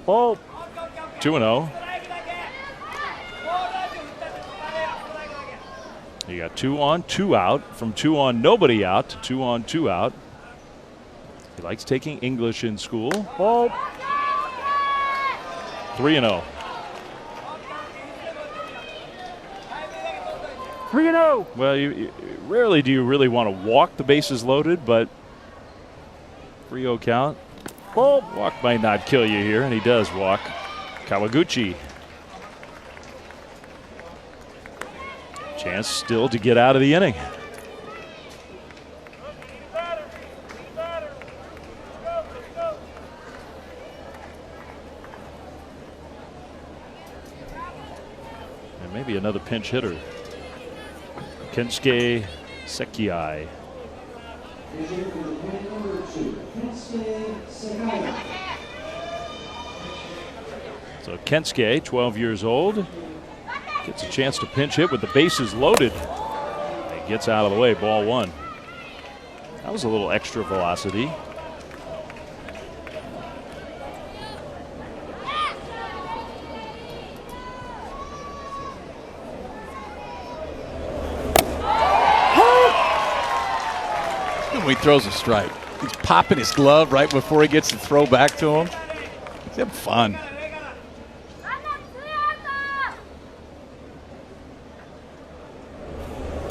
Ball 2-0. You got 2 on, 2 out. From 2 on, nobody out to 2 on, 2 out. He likes taking English in school. Ball 3-0. 3-0. Well, you rarely do you really want to walk the bases loaded, but 3-0 count. Walk might not kill you here, and he does walk. Kawaguchi. Chance still to get out of the inning. And maybe another pinch hitter. Kensuke Sekiai. So Kensuke, 12 years old, gets a chance to pinch hit with the bases loaded. He gets out of the way, ball 1. That was a little extra velocity. When he throws a strike, he's popping his glove right before he gets the throw back to him. He's having fun.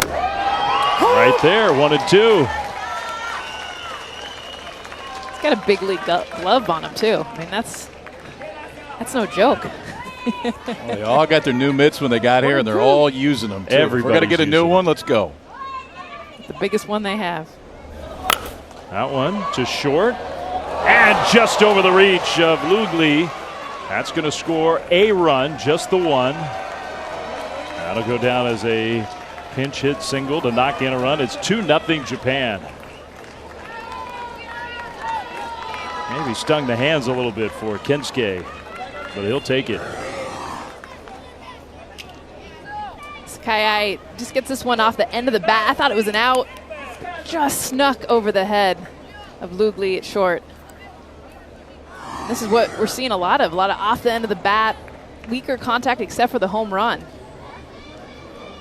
Right there, 1-2. He's got a big league glove on him too. I mean, that's no joke. Well, they all got their new mitts when they got here, and they're all using them. Too. We're going to get a new one. Let's go. The biggest one they have. That one to short, and just over the reach of Lugli. That's going to score a run, just the one. That'll go down as a pinch hit single to knock in a run. It's 2-0 Japan. Maybe stung the hands a little bit for Kensuke, but he'll take it. Sakai just gets this one off the end of the bat. I thought it was an out. Just snuck over the head of Lugli at short. This is what we're seeing a lot of off the end of the bat, weaker contact except for the home run.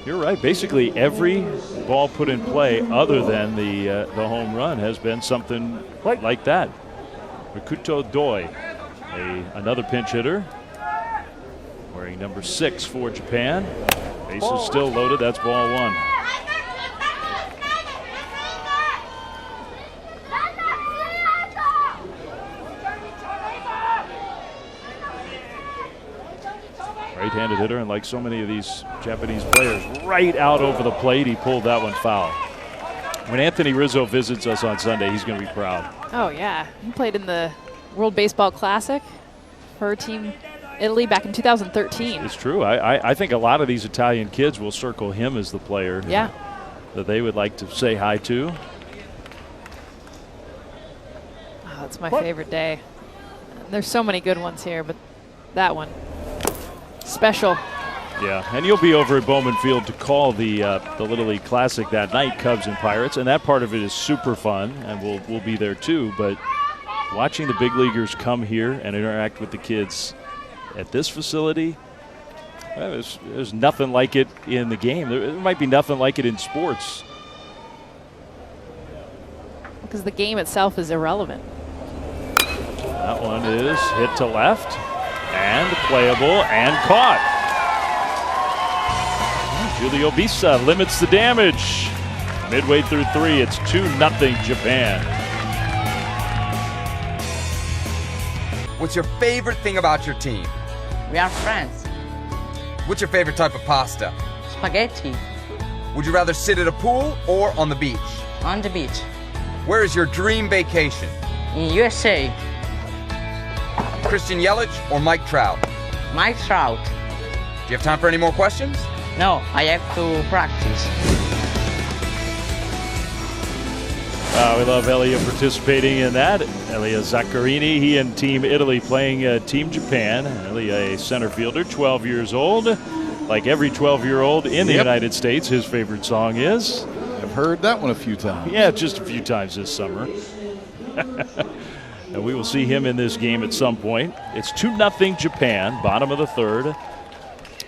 You're right. Basically, every ball put in play other than the home run has been something like that. Makoto Doi, another pinch hitter, wearing number 6 for Japan. Bases still loaded. That's ball 1. Right-handed hitter, and like so many of these Japanese players, right out over the plate, he pulled that one foul. When Anthony Rizzo visits us on Sunday, he's going to be proud. Oh, yeah. He played in the World Baseball Classic for Team Italy back in 2013. It's true. I think a lot of these Italian kids will circle him as the player that they would like to say hi to. Oh, it's my favorite day. There's so many good ones here, but that one. Special. Yeah, and you'll be over at Bowman Field to call the Little League Classic that night, Cubs and Pirates, and that part of it is super fun, and we'll be there too. But watching the big leaguers come here and interact with the kids, at this facility, there's nothing like it in the game. There might be nothing like it in sports. Because the game itself is irrelevant. That one is hit to left and playable and caught. Julio Bisa limits the damage. Midway through 3, it's 2-0 Japan. What's your favorite thing about your team? We are friends. What's your favorite type of pasta? Spaghetti. Would you rather sit at a pool or on the beach? On the beach. Where is your dream vacation? In USA. Christian Yelich or Mike Trout? Mike Trout. Do you have time for any more questions? No, I have to practice. We love Elia participating in that. Elia Zaccarini, he and Team Italy playing Team Japan. Elia, a center fielder, 12 years old. Like every 12-year-old in the United States, his favorite song is. I've heard that one a few times. Yeah, just a few times this summer. And we will see him in this game at some point. It's 2-0 Japan, bottom of the third.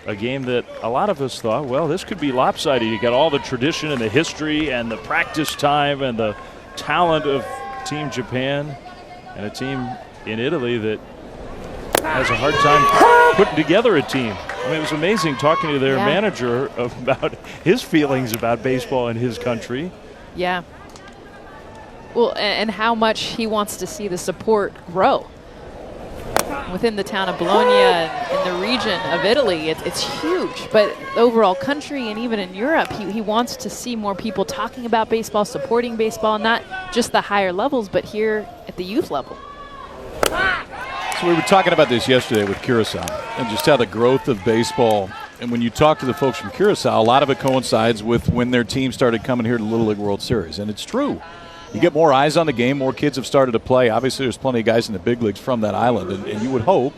A game that a lot of us thought, well, this could be lopsided. You got all the tradition and the history and the practice time and the talent of Team Japan and a team in Italy that has a hard time putting together a team. I mean, it was amazing talking to their manager about his feelings about baseball in his country. Yeah. Well, and how much he wants to see the support grow within the town of Bologna and the region of Italy. It's huge, but the overall country and even in Europe, he wants to see more people talking about baseball, supporting baseball, not just the higher levels, but here at the youth level. So we were talking about this yesterday with Curacao and just how the growth of baseball, and when you talk to the folks from Curacao, a lot of it coincides with when their team started coming here to Little League World Series, and it's true. You get more eyes on the game, more kids have started to play. Obviously, there's plenty of guys in the big leagues from that island, and you would hope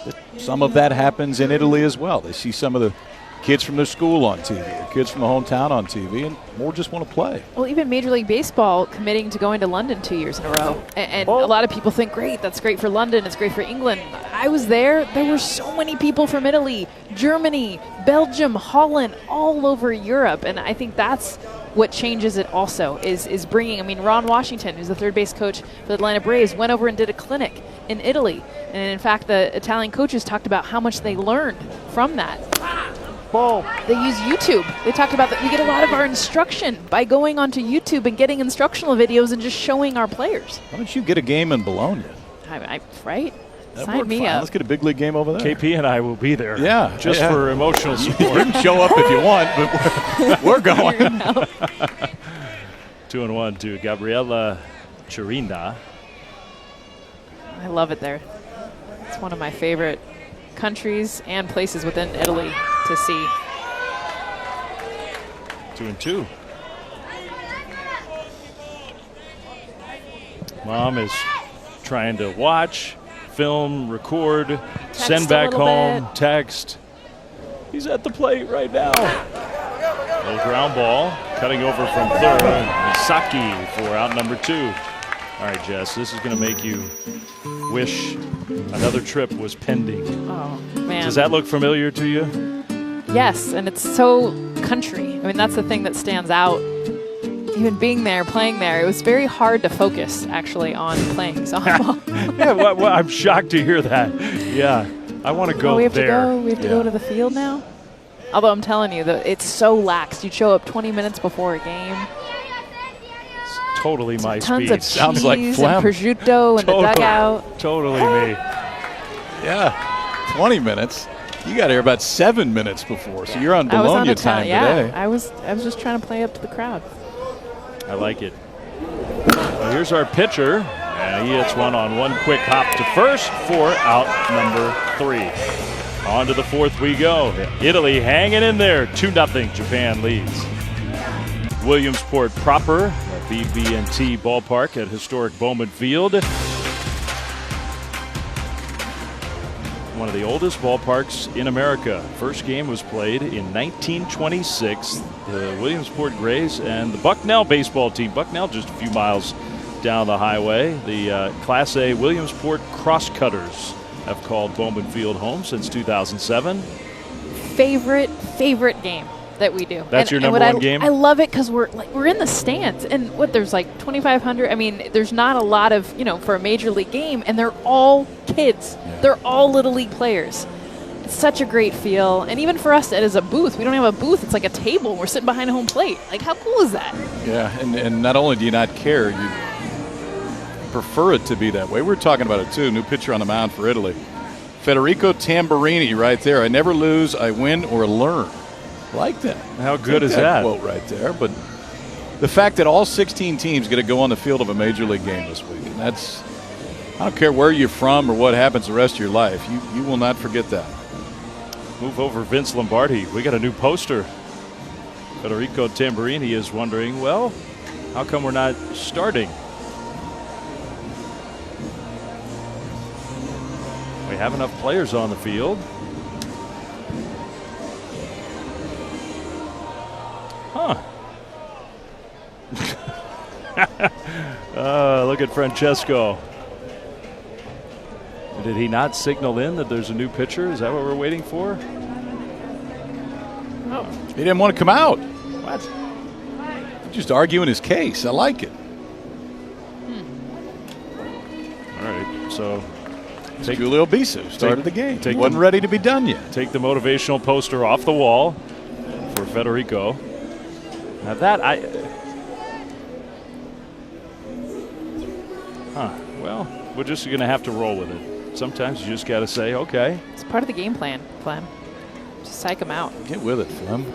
that some of that happens in Italy as well. They see some of the kids from their school on TV, or kids from the hometown on TV, and more just want to play. Well, even Major League Baseball committing to going to London 2 years in a row. And a lot of people think, great, that's great for London, it's great for England. I was there. There were so many people from Italy, Germany, Belgium, Holland, all over Europe. And I think that's what changes it also, is bringing, I mean, Ron Washington, who's the third base coach for the Atlanta Braves, went over and did a clinic in Italy. And in fact, the Italian coaches talked about how much they learned from that. They use YouTube. They talked about that we get a lot of our instruction by going onto YouTube and getting instructional videos and just showing our players. Why don't you get a game in Bologna? Right? That Sign me fine. up. Let's get a big league game over there. KP and I will be there. Yeah. Just for emotional support. You can show up if you want, but we're going. 2-1 to Gabriela Chirinda. I love it there. It's one of my favorite countries and places within Italy to see. 2-2. Mom is trying to watch, film, record, send back home, text. He's at the plate right now. Little ground ball, cutting over from third. Misaki for out number 2. All right, Jess, this is going to make you wish another trip was pending. Oh, man. Does that look familiar to you? Yes, and it's so country. I mean, that's the thing that stands out. Even being there, playing there, it was very hard to focus, actually, on playing softball. Yeah, well, I'm shocked to hear that. Yeah, I want to go we have there. We have to go to the field now? Although I'm telling you, it's so lax. You show up 20 minutes before a game. It's totally my Tons speed. of Sounds like cheese phlegm. and prosciutto in the dugout. Totally me. Yeah, 20 minutes. You got here about 7 minutes before, so you're on Bologna time today. I was just trying to play up to the crowd. I like it. Well, here's our pitcher, and he hits one on one quick hop to first for out number 3. On to the fourth we go. Italy hanging in there. 2-0 Japan leads. Williamsport proper, BB&T ballpark at historic Bowman Field. One of the oldest ballparks in America. First game was played in 1926. The Williamsport Grays and the Bucknell baseball team. Bucknell just a few miles down the highway. The Class A Williamsport Crosscutters have called Bowman Field home since 2007. Favorite game that we do. That's your number one game? I love it because we're in the stands, and there's like 2,500. I mean, there's not a lot of, for a major league game, and they're all kids. Yeah. They're all Little League players. It's such a great feel. And even for us as a booth, we don't have a booth. It's like a table. We're sitting behind a home plate. Like, how cool is that? Yeah, and not only do you not care, you prefer it to be that way. We're talking about it, too. New pitcher on the mound for Italy. Federico Tamburini right there. I never lose, I win or learn. Like that. How good is that? Quote right there. But the fact that all 16 teams get to go on the field of a major league game this week, and that's, I don't care where you're from or what happens the rest of your life, you will not forget that. Move over Vince Lombardi. We got a new poster. Federico Tamburini is wondering, well, how come we're not starting? We have enough players on the field. Huh. Look at Francesco. Did he not signal in that there's a new pitcher? Is that what we're waiting for? Oh. He didn't want to come out. What? Just arguing his case. I like it. All right, so Julio Bisa started the game. Wasn't ready to be done yet. Take the motivational poster off the wall for Federico. Now that well, we're just going to have to roll with it. Sometimes you just got to say, okay. It's part of the game plan, Clem. Just psych them out. Get with it, Clem.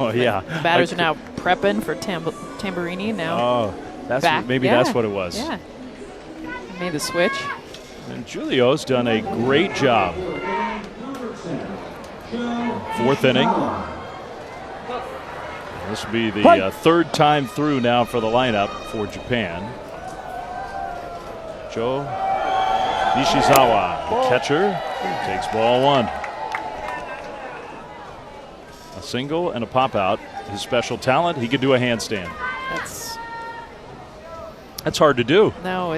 Oh, yeah. The batters are now prepping for Tamburini now. Oh, that's what it was. Yeah. Made the switch. And Julio's done a great job. Fourth inning. This will be the third time through now for the lineup for Japan. Joe Nishizawa, the catcher, takes ball one. A single and a pop out. His special talent, he could do a handstand. That's hard to do. No,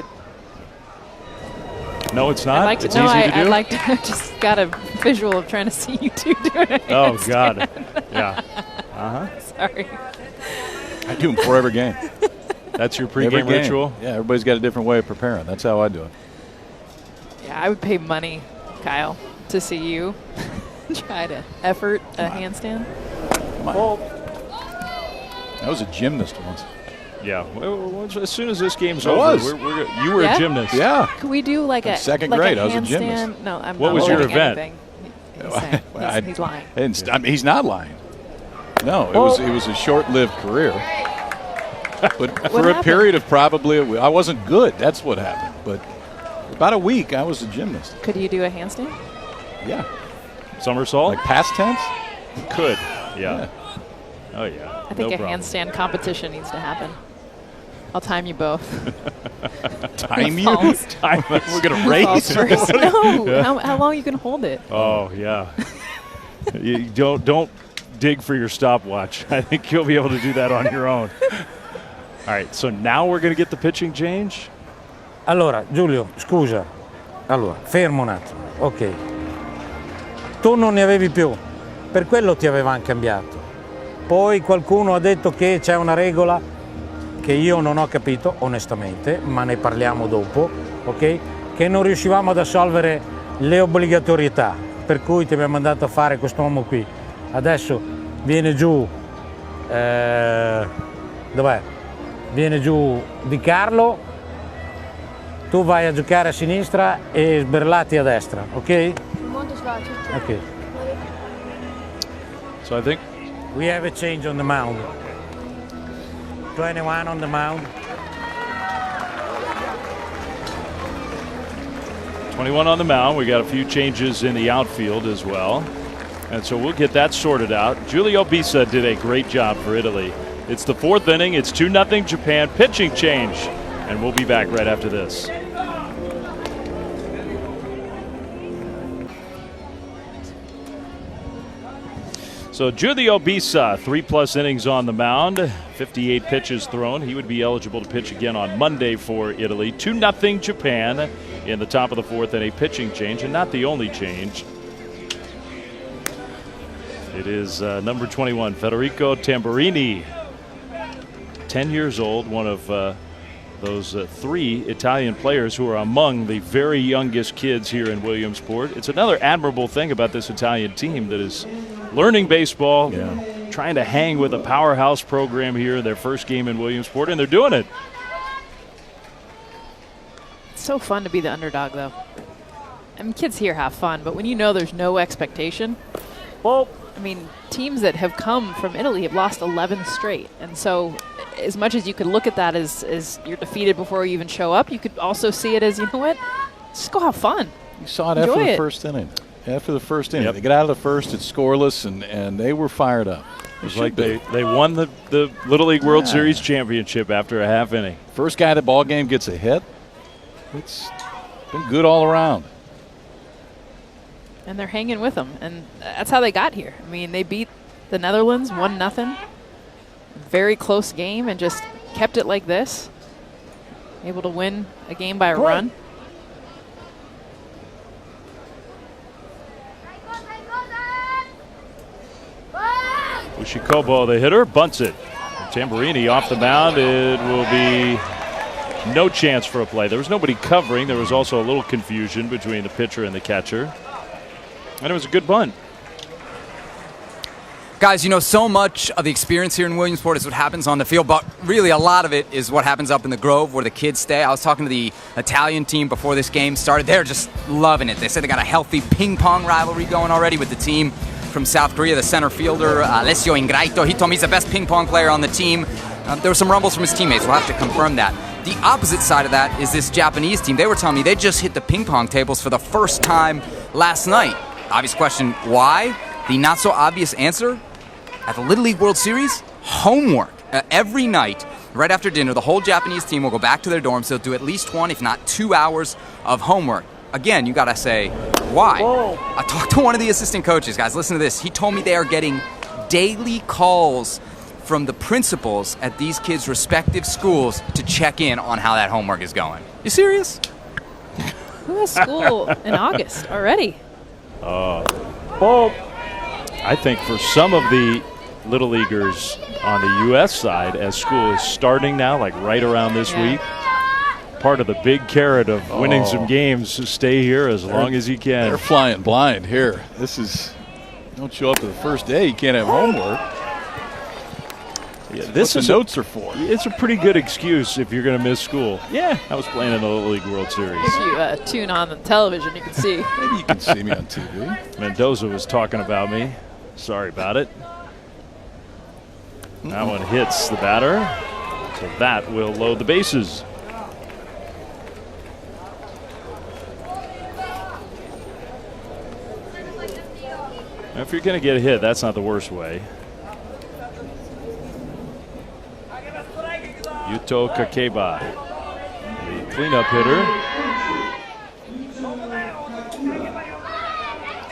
it's not. It's easy to do. I just got a visual of trying to see you two doing it. Oh God, yeah. Sorry. I do them before every game. That's your pregame ritual? Yeah, everybody's got a different way of preparing. That's how I do it. Yeah, I would pay money, Kyle, to see you try to effort a handstand. Come on. I was a gymnast once. Yeah. As soon as this game's over, you were a gymnast. Yeah. Could we do like a second grade? I was a gymnast. No, I'm what not was your event? He's lying. He's not lying. No, it was a short-lived career. But for a period of probably, I wasn't good. That's what happened. But about a week, I was a gymnast. Could you do a handstand? Yeah. Somersault? Like past tense? Could. Yeah. Oh, yeah. I think a handstand competition needs to happen. I'll time you both. Time you? Time us. We're going to race? No. How long you can hold it. Oh, yeah. You don't dig for your stopwatch. I think you'll be able to do that on your own. All right, so now we're going to get the pitching change? Allora, Giulio, scusa. Allora, fermo un attimo. Ok. Tu non ne avevi più. Per quello ti avevano cambiato. Poi qualcuno ha detto che c'è una regola che io non ho capito, onestamente, ma ne parliamo dopo, ok? Che non riuscivamo ad assolvere le obbligatorietà, per cui ti abbiamo mandato a fare quest'uomo qui. Adesso viene giù, dov'è? Viene giù Di Carlo, tu vai a giocare a sinistra e Sberlati a destra, ok? Ok. So I think we have a change on the mound. 21 on the mound. 21 on the mound. We got a few changes in the outfield as well. And so we'll get that sorted out. Julio Bisa did a great job for Italy. It's the fourth inning. It's 2-0 Japan. Pitching change. And we'll be back right after this. So Julio Bisa, 3+ innings on the mound, 58 pitches thrown. He would be eligible to pitch again on Monday for Italy. 2-0 Japan in the top of the fourth and a pitching change, and not the only change. It is number 21, Federico Tamburini, 10 years old, one of those 3 Italian players who are among the very youngest kids here in Williamsport. It's another admirable thing about this Italian team that is learning baseball, trying to hang with a powerhouse program here in their first game in Williamsport, and they're doing it. It's so fun to be the underdog, though. I mean, kids here have fun, but when you know there's no expectation, well, I mean, teams that have come from Italy have lost 11 straight. And so as much as you could look at that as you're defeated before you even show up, you could also see it as, you know what, just go have fun. You saw it Enjoy after the it. first inning. After the first inning. They get out of the first, it's scoreless, and they were fired up. It was like they won the Little League World Series championship after a half inning. First guy at the ball game gets a hit. It's been good all around. And they're hanging with them, and that's how they got here. I mean, they beat the Netherlands 1-0. Very close game, and just kept it like this. Able to win a game by a run. Ushikobo, the hitter, bunts it. Tamburini off the mound. It will be no chance for a play. There was nobody covering. There was also a little confusion between the pitcher and the catcher. And it was a good bunt. Guys, you know, so much of the experience here in Williamsport is what happens on the field, but really a lot of it is what happens up in the Grove where the kids stay. I was talking to the Italian team before this game started. They're just loving it. They said they got a healthy ping pong rivalry going already with the team from South Korea, the center fielder, Alessio Ingraito. He told me he's the best ping pong player on the team. There were some rumbles from his teammates. We'll have to confirm that. The opposite side of that is this Japanese team. They were telling me they just hit the ping pong tables for the first time last night. Obvious question, why? The not so obvious answer, at the Little League World Series, homework. Every night, right after dinner, the whole Japanese team will go back to their dorms. They'll do at least 1, if not 2 hours of homework. Again, you gotta say, why? I talked to one of the assistant coaches, guys, listen to this. He told me they are getting daily calls from the principals at these kids' respective schools to check in on how that homework is going. You serious? Who has school in August already? I think for some of the Little Leaguers on the U.S. side, as school is starting now, like right around this week, part of the big carrot of winning some games to stay here as long as you can. They're flying blind here. This is, don't show up to the first day, you can't have homework. Yeah, this is notes are for. It's a pretty good excuse if you're going to miss school. Yeah, I was playing in the Little League World Series. If you tune on the television, you can see. Maybe you can see me on TV. Mendoza was talking about me. Sorry about it. That one hits the batter, so that will load the bases. Now, if you're going to get a hit, that's not the worst way. Yuto Kakeba, the cleanup hitter,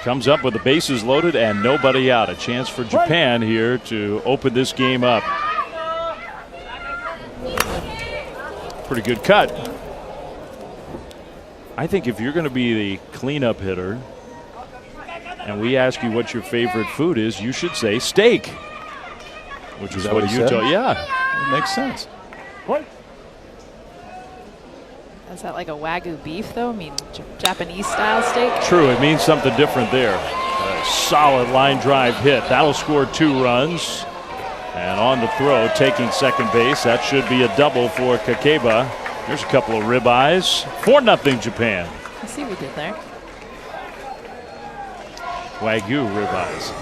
comes up with the bases loaded and nobody out. A chance for Japan here to open this game up. Pretty good cut. I think if you're going to be the cleanup hitter and we ask you what your favorite food is, you should say steak, which is what Yuto. Yeah, it makes sense. Is that like a Wagyu beef, though? I mean, Japanese-style steak? True, it means something different there. A solid line drive hit. That'll score 2 runs. And on the throw, taking second base. That should be a double for Kakeba. There's a couple of ribeyes. 4-0 Japan. I see what we did there. Wagyu ribeyes.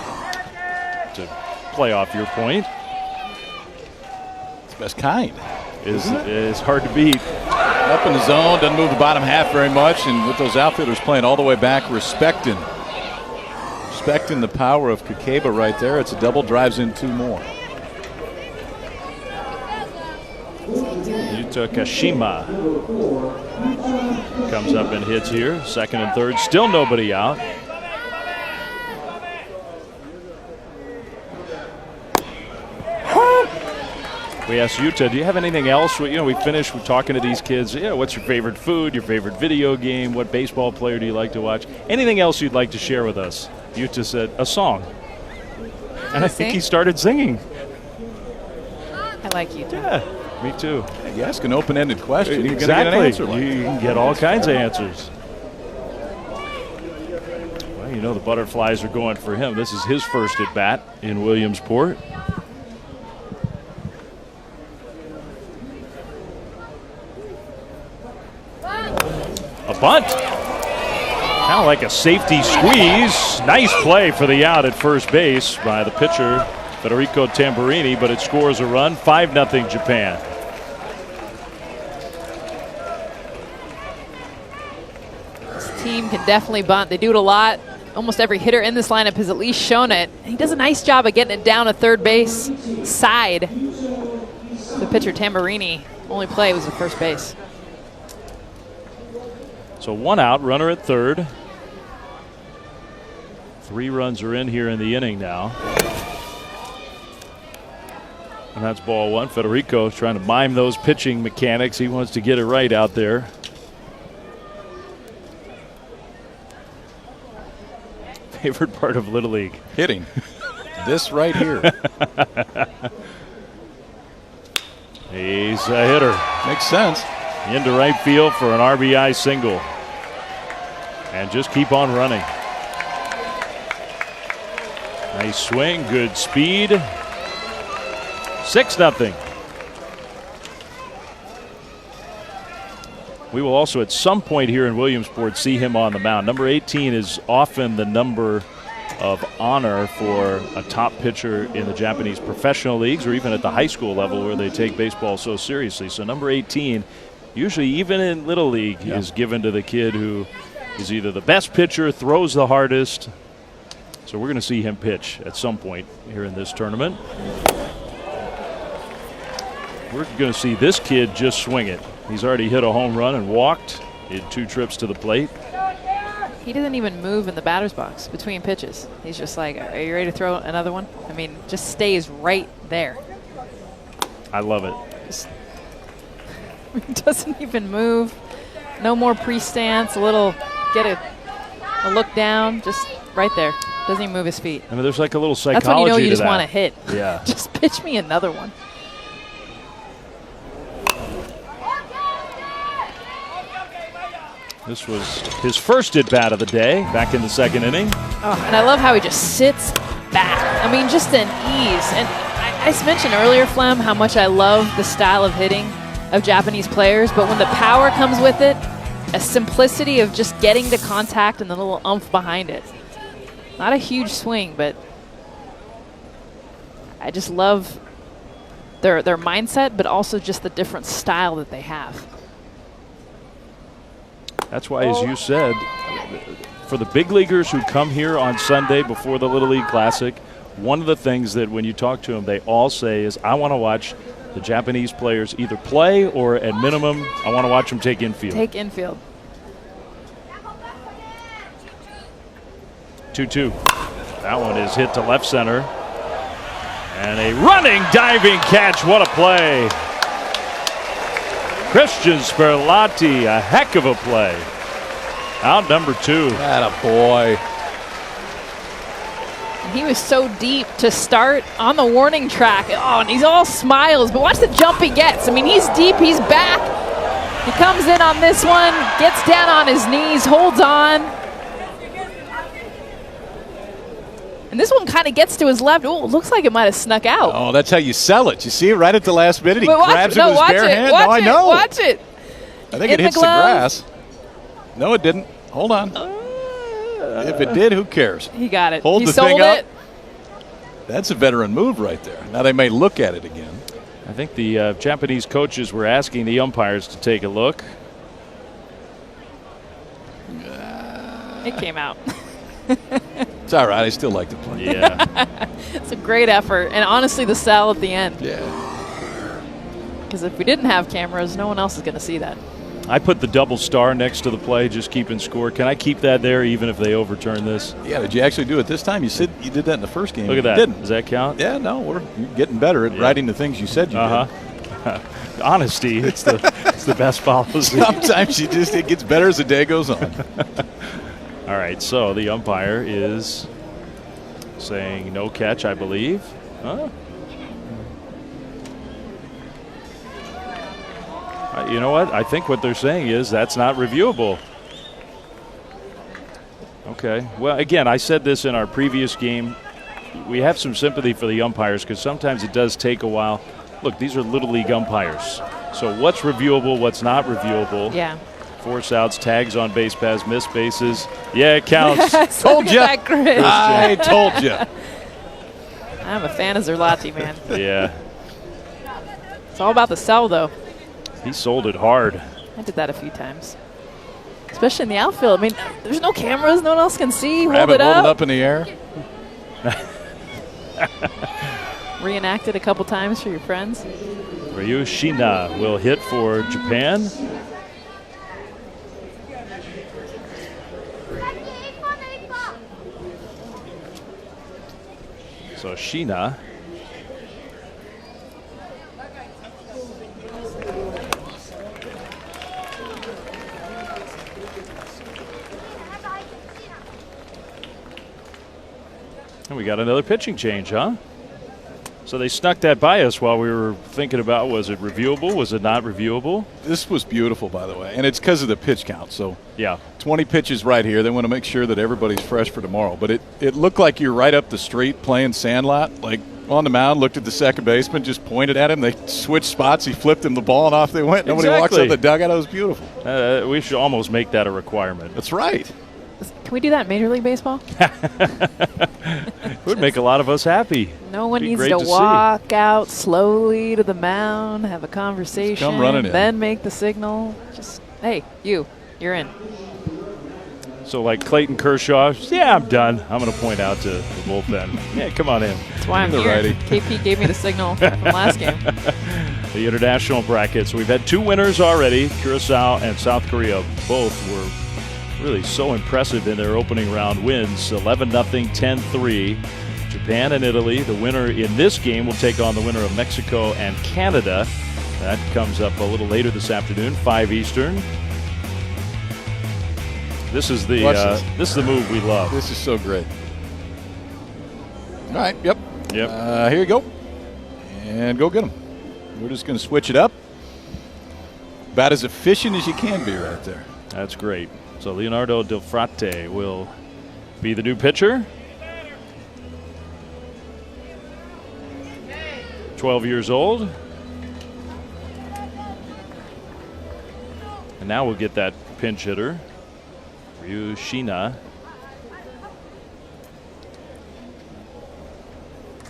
To play off your point. It's the best kind. Is hard to beat. Up in the zone, doesn't move the bottom half very much, and with those outfielders playing all the way back, respecting the power of Kakeba right there. It's a double, drives in 2 more. Yuta Kashima comes up and hits here. Second and third, still nobody out. We asked Yuta, do you have anything else? You know, we finished with talking to these kids. Yeah, what's your favorite food, your favorite video game, what baseball player do you like to watch? Anything else you'd like to share with us? Yuta said, a song. And I think he started singing. I like Yuta. Yeah, me too. You ask an open-ended question, you're exactly. going to get an answer. Like you can get all kinds of answers. Well, you know the butterflies are going for him. This is his first at-bat in Williamsport. A bunt. Kind of like a safety squeeze. Nice play for the out at first base by the pitcher, Federico Tamburini, but it scores a run. 5-0 Japan. This team can definitely bunt. They do it a lot. Almost every hitter in this lineup has at least shown it. He does a nice job of getting it down at third base side. The pitcher Tamburini only play was at first base. So 1 out, runner at third. 3 runs are in here in the inning now. And that's ball 1. Federico trying to mime those pitching mechanics. He wants to get it right out there. Favorite part of Little League? Hitting. This right here. He's a hitter. Makes sense. Into right field for an RBI single. And just keep on running. Nice swing, good speed. 6-0. We will also at some point here in Williamsport see him on the mound. Number 18 is often the number of honor for a top pitcher in the Japanese professional leagues or even at the high school level where they take baseball so seriously. So number 18, usually even in Little League, is given to the kid who is either the best pitcher, throws the hardest. So we're going to see him pitch at some point here in this tournament. We're going to see this kid just swing it. He's already hit a home run and walked in 2 trips to the plate. He doesn't even move in the batter's box between pitches. He's just like, are you ready to throw another one? I mean, just stays right there. I love it. He doesn't even move. No more pre-stance, get a look down, just right there. Doesn't even move his feet. I mean, there's like a little psychology. That's when you know you just that. want to hit. Yeah. Just pitch me another one. This was his first at-bat of the day, back in the 2nd inning. Oh, and I love how he just sits back. I mean, just an ease. And I mentioned earlier, Flem, how much I love the style of hitting of Japanese players, but when the power comes with it, a simplicity of just getting to contact and the little oomph behind it. Not a huge swing, but I just love their mindset, but also just the different style that they have. That's why, as you said, for the big leaguers who come here on Sunday before the Little League Classic, one of the things that when you talk to them, they all say is, I want to watch the Japanese players either play or at minimum, I want to watch them take infield. Take infield. 2-2. That one is hit to left center. And a running, diving catch. What a play. Christian Sperlati, a heck of a play. Out number 2. Attaboy. He was so deep to start on the warning track. Oh, and he's all smiles, but watch the jump he gets. I mean, he's deep, he's back. He comes in on this one, gets down on his knees, holds on. And this one kind of gets to his left. Oh, it looks like it might have snuck out. Oh, that's how you sell it. You see, right at the last minute, he grabs it with his bare hand. Watch No, I know. Watch it. I think it hits the grass. No, it didn't. Hold on. If it did, who cares? He got it. Hold he the sold thing it. up. That's a veteran move right there. Now they may look at it again. I think the Japanese coaches were asking the umpires to take a look. It came out. It's all right. I still like to play. Yeah. It's a great effort. And honestly, the sell at the end. Yeah. Because if we didn't have cameras, no one else is going to see that. I put the double star next to the play, just keeping score. Can I keep that there even if they overturn this? Yeah, did you actually do it this time? You said you did that in the first game. Look at that. Didn't. Does that count? Yeah, no, you're getting better at writing the things you said you did. Honesty, it's the best policy. Sometimes it gets better as the day goes on. All right, so the umpire is saying no catch, I believe. Huh? You know what? I think what they're saying is that's not reviewable. Okay. Well, again, I said this in our previous game. We have some sympathy for the umpires because sometimes it does take a while. Look, these are Little League umpires. So what's reviewable, what's not reviewable? Yeah. Force outs, tags on base paths, missed bases. Yeah, it counts. Yes, told you. I told you. I'm a fan of Zerlati, man. Yeah. It's all about the sell, though. He sold it hard. I did that a few times. Especially in the outfield. I mean, there's no cameras. No one else can see. Hold it up in the air. Reenact it a couple times for your friends. Ryu Shina will hit for Japan. So Shina. And we got another pitching change, huh? So they snuck that by us while we were thinking about, was it reviewable? Was it not reviewable? This was beautiful, by the way, and it's because of the pitch count. So yeah, 20 pitches right here. They want to make sure that everybody's fresh for tomorrow. But it looked like you're right up the street playing Sandlot, like on the mound, looked at the second baseman, just pointed at him. They switched spots. He flipped him the ball, and off they went. Nobody walks up the dugout. It was beautiful. We should almost make that a requirement. That's right. Can we do that in Major League Baseball? It would make a lot of us happy. No one needs to walk out slowly to the mound, have a conversation, come running in. Then make the signal. Just, hey, you're in. So like Clayton Kershaw, yeah, I'm done. I'm going to point out to the bullpen. Yeah, come on in. That's why I'm here. Righty. KP gave me the signal from last game. The international bracket. So we've had two winners already. Curacao and South Korea both were really so impressive in their opening round wins. 11-0, 10-3. Japan and Italy. The winner in this game will take on the winner of Mexico and Canada. That comes up a little later this afternoon, 5 Eastern. This is the move we love. This is so great. All right, yep. Here you go. And go get them. We're just going to switch it up. About as efficient as you can be right there. That's great. So Leonardo Del Frate will be the new pitcher. 12 years old. And now we'll get that pinch hitter, Ryu Shina.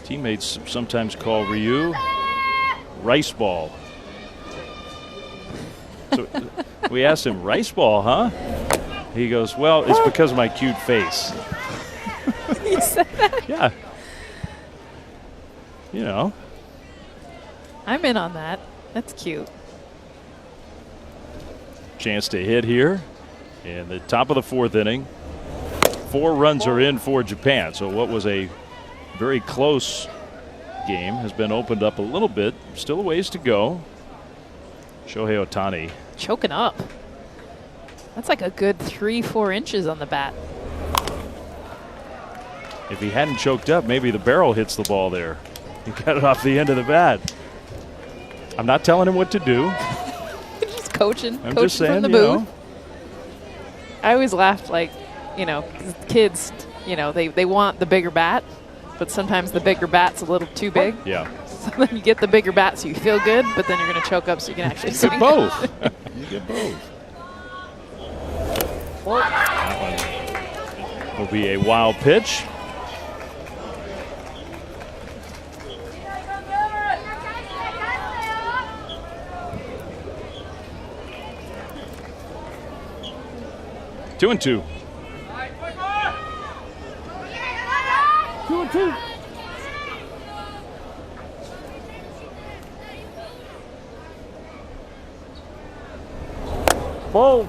Teammates sometimes call Ryu Rice Ball. So we asked him, Rice Ball, huh? He goes, well, it's because of my cute face. You said that? Yeah. You know. I'm in on that. That's cute. Chance to hit here in the top of the fourth inning. 4 runs are in for Japan. So what was a very close game has been opened up a little bit. Still a ways to go. Shohei Ohtani. Choking up. That's like a good 3-4 inches on the bat. If he hadn't choked up, maybe the barrel hits the ball there. He got it off the end of the bat. I'm not telling him what to do. Just coaching. I'm coaching just saying, from the booth. I always laughed, like, kids, they want the bigger bat, but sometimes the bigger bat's a little too big. Yeah. So then you get the bigger bat so you feel good, but then you're going to choke up so you can actually swing. You get both. You get both. That one will be a wild pitch. Two and two. 2-2. Ball.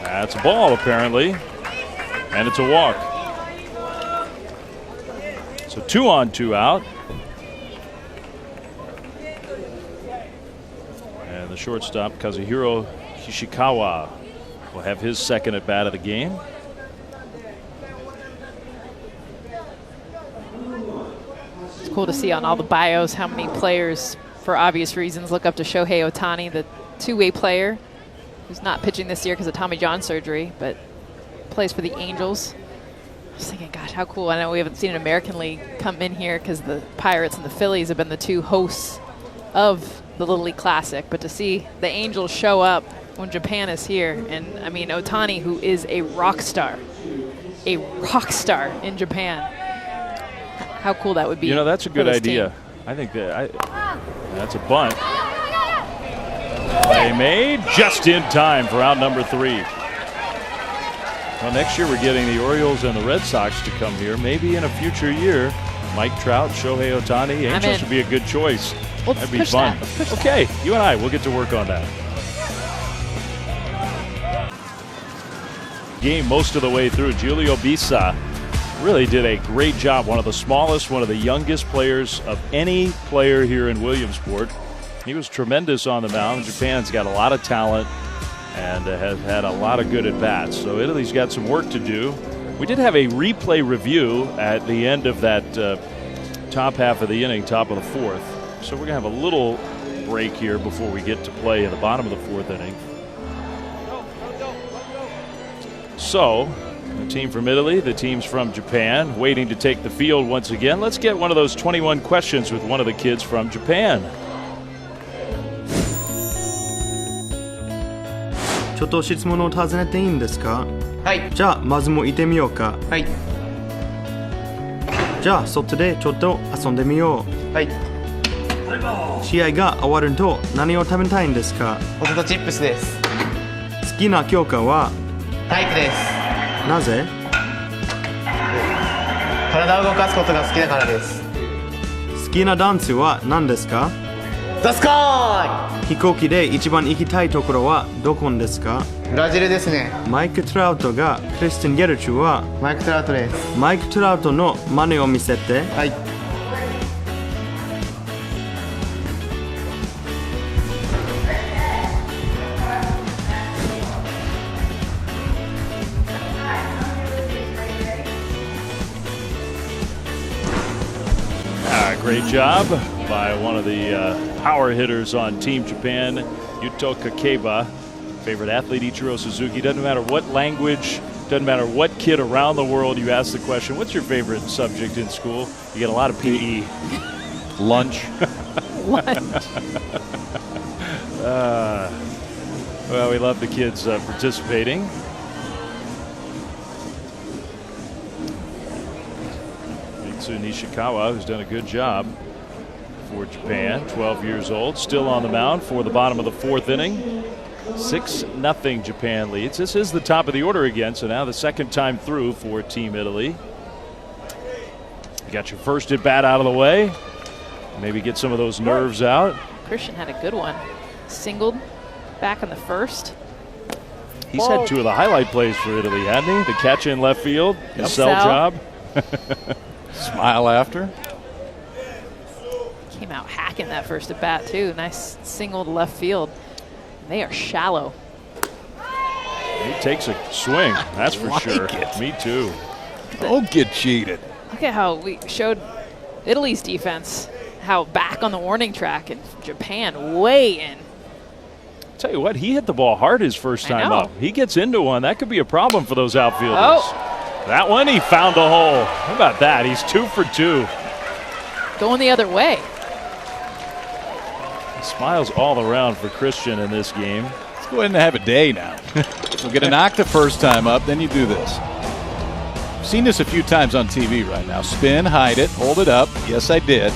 That's a ball, apparently, and it's a walk. So 2 on, 2 out. And the shortstop, Kazuhiro Hishikawa, will have his second at bat of the game. It's cool to see on all the bios how many players, for obvious reasons, look up to Shohei Ohtani, the two-way player who's not pitching this year because of Tommy John surgery, but plays for the Angels. I was thinking, gosh, how cool. I know we haven't seen an American League come in here because the Pirates and the Phillies have been the two hosts of the Little League Classic, but to see the Angels show up when Japan is here, and I mean Ohtani, who is a rock star in Japan. How cool that would be. You know, that's a good idea. Team. I think that's a bunt. Play made just in time for out number 3. Well, next year we're getting the Orioles and the Red Sox to come here. Maybe in a future year, Mike Trout, Shohei Ohtani, Angels would be a good choice. That'd be fun. Okay, you and I, we'll get to work on that. Game most of the way through. Julio Bisa really did a great job. One of the smallest, one of the youngest players of any player here in Williamsport. He was tremendous on the mound. Japan's got a lot of talent and has had a lot of good at-bats. So Italy's got some work to do. We did have a replay review at the end of that top half of the inning, top of the 4th. So we're going to have a little break here before we get to play at the bottom of the 4th inning. So the team from Italy, the teams from Japan, waiting to take the field once again. Let's get one of those 21 questions with one of the kids from Japan. ちょっと質問を尋ねていいんですか？はい。じゃあまずも行ってみようか。はい。じゃあ外でちょっと遊んでみよう。はい。試合が終わると何を食べたいんですか？ポテトチップスです。好きな教科は？体育です。なぜ？体を動かすことが好きだからです。好きなダンスは何ですか？ダスカーイ！飛行機で一番行きたいところはどこですか？ブラジルですね。マイク・トラウトがクリスティン・ゲルチュはマイク・トラウトです。マイク・トラウトの真似を見せて。はい。Great job by one of the power hitters on Team Japan, Yuto Kakeba. Favorite athlete, Ichiro Suzuki. Doesn't matter what language, doesn't matter what kid around the world you ask the question, what's your favorite subject in school? You get a lot of PE. Lunch. Lunch. Well, we love the kids participating. Nishikawa, who's done a good job for Japan, 12 years old, still on the mound for the bottom of the 4th inning. 6-0 Japan leads. This is the top of the order again, so now the second time through for Team Italy. You got your first at bat out of the way. Maybe get some of those nerves out. Christian had a good one. Singled back in the first. He's had 2 of the highlight plays for Italy, hasn't he? The catch in left field, the sell job. Smile after. Came out hacking that first at bat too. Nice single to left field. They are shallow. He takes a swing, that's for sure. Me too. Don't get cheated. Look at how we showed Italy's defense, how back on the warning track, and Japan way in. Tell you what, he hit the ball hard his first time up. He gets into one. That could be a problem for those outfielders. Oh. That one, he found a hole. How about that? He's 2 for 2. Going the other way. Smiles all around for Christian in this game. Let's go ahead and have a day now. So get a knock the first time up, then you do this. I've seen this a few times on TV right now. Spin, hide it, hold it up. Yes, I did.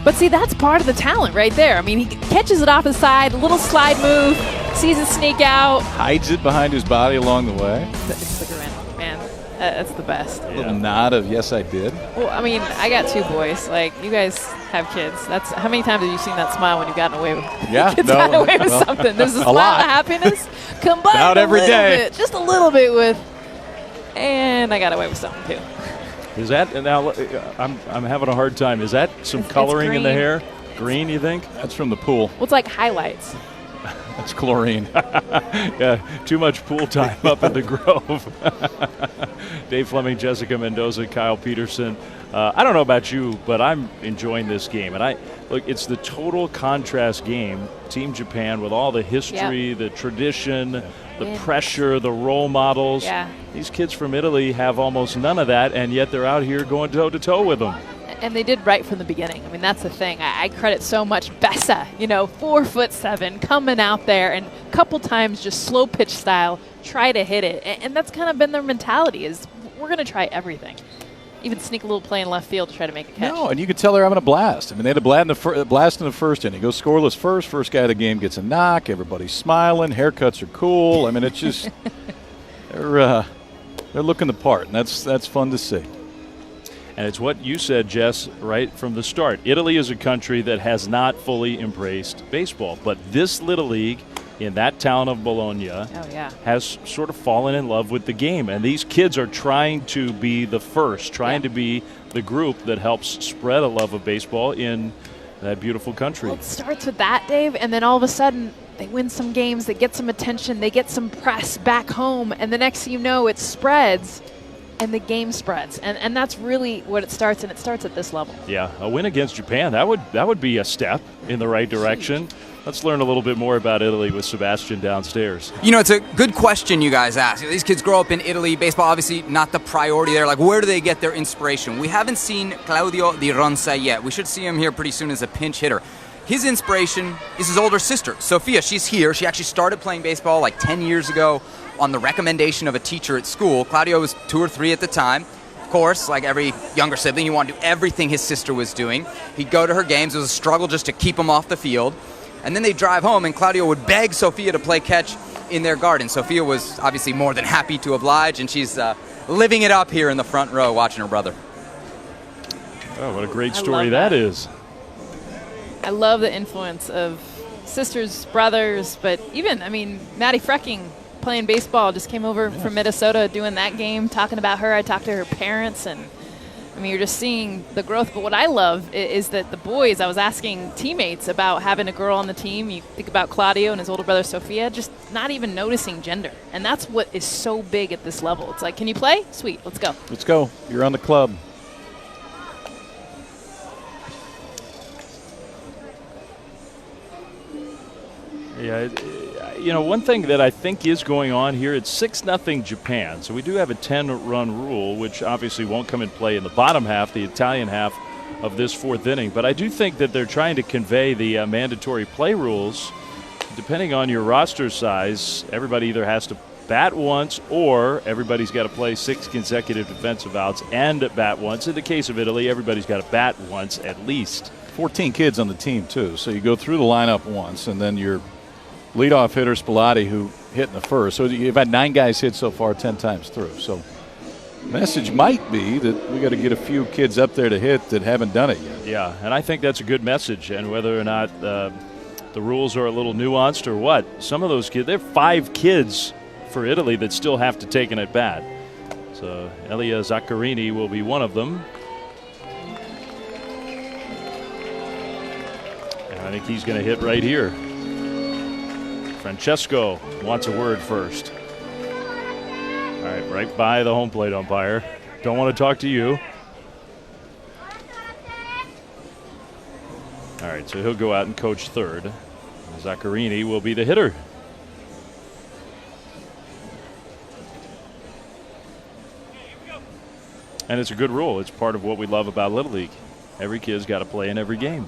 But see, that's part of the talent right there. I mean, he catches it off his side, a little slide move, sees it sneak out. Hides it behind his body along the way. It's the grin, man. That's the best. A little nod of, yes, I did. Well, I mean, I got 2 boys. Like, you guys have kids. That's how many times have you seen that smile when you've gotten away with gotten away with something? There's a smile of happiness combined About every day. bit, just a little bit with, and I got away with something too. Is that, now I'm having a hard time. Is that some coloring in the hair? Green, you think? That's from the pool. Well, it's like highlights. That's chlorine. Yeah, too much pool time up in the Grove. Dave Fleming, Jessica Mendoza, Kyle Peterson. I don't know about you, but I'm enjoying this game. And look, it's the total contrast game. Team Japan with all the history, the tradition, the pressure, the role models. Yeah. These kids from Italy have almost none of that, and yet they're out here going toe-to-toe with them. And they did right from the beginning. I mean, that's the thing. I credit so much Bessa, 4'7", coming out there and a couple times just slow pitch style, try to hit it. And that's kind of been their mentality is we're going to try everything. Even sneak a little play in left field to try to make a catch. No, and you could tell they're having a blast. I mean, they had a blast in the first inning. Goes scoreless first. First guy of the game gets a knock. Everybody's smiling. Haircuts are cool. I mean, it's just they're looking the part, and that's fun to see. And it's what you said, Jess, right from the start. Italy is a country that has not fully embraced baseball, but this Little League in that town of Bologna has sort of fallen in love with the game. And these kids are trying to be the first, trying to be the group that helps spread a love of baseball in that beautiful country. Well, it starts with that, Dave, and then all of a sudden they win some games, they get some attention, they get some press back home, and the next thing you know, it spreads. And the game spreads, and that's really what it starts, and it starts at this level. Yeah, a win against Japan, that would be a step in the right direction. Let's learn a little bit more about Italy with Sebastian downstairs. It's a good question you guys ask. These kids grow up in Italy. Baseball, obviously, not the priority there. Like, where do they get their inspiration? We haven't seen Claudio Di Ronza yet. We should see him here pretty soon as a pinch hitter. His inspiration is his older sister, Sophia. She's here. She actually started playing baseball like 10 years ago on the recommendation of a teacher at school. Claudio was 2 or 3 at the time. Of course, like every younger sibling, he wanted to do everything his sister was doing. He'd go to her games. It was a struggle just to keep him off the field. And then they'd drive home, and Claudio would beg Sophia to play catch in their garden. Sophia was obviously more than happy to oblige, and she's living it up here in the front row watching her brother. Oh, what a great story that is. I love the influence of sisters, brothers, but even, Maddie Frecking playing baseball just came over from Minnesota doing that game, talking about her. I talked to her parents, and you're just seeing the growth. But what I love is that the boys, I was asking teammates about having a girl on the team. You think about Claudio and his older brother Sophia, just not even noticing gender. And that's what is so big at this level. It's like, can you play? Sweet, let's go. Let's go. You're on the club. Yeah, one thing that I think is going on here, it's 6-0 Japan. So we do have a 10-run rule, which obviously won't come in play in the bottom half, the Italian half of this 4th inning. But I do think that they're trying to convey the mandatory play rules. Depending on your roster size, everybody either has to bat once or everybody's got to play 6 consecutive defensive outs and bat once. In the case of Italy, everybody's got to bat once at least. 14 kids on the team, too. So you go through the lineup once, and then your leadoff hitter Spilati, who hit in the first. So you've had 9 guys hit so far 10 times through. So the message might be that we got to get a few kids up there to hit that haven't done it yet. Yeah, and I think that's a good message. And whether or not the rules are a little nuanced or what, some of those kids, there are 5 kids for Italy that still have to take an at-bat. So Elia Zaccarini will be one of them. And I think he's going to hit right here. Francesco wants a word first. All right, right by the home plate umpire. Don't want to talk to you. All right, so he'll go out and coach third. Zaccarini will be the hitter. And it's a good rule. It's part of what we love about Little League. Every kid's got to play in every game.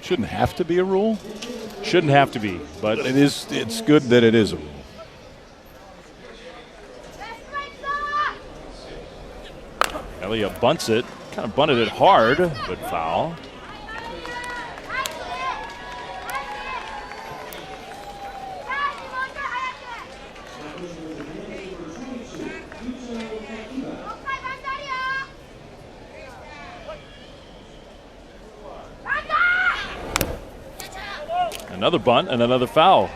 Shouldn't have to be a rule. Shouldn't have to be, but it is. It's good that it is a rule. Elia bunts it. Kind of bunted it hard, but foul. Another bunt and another foul.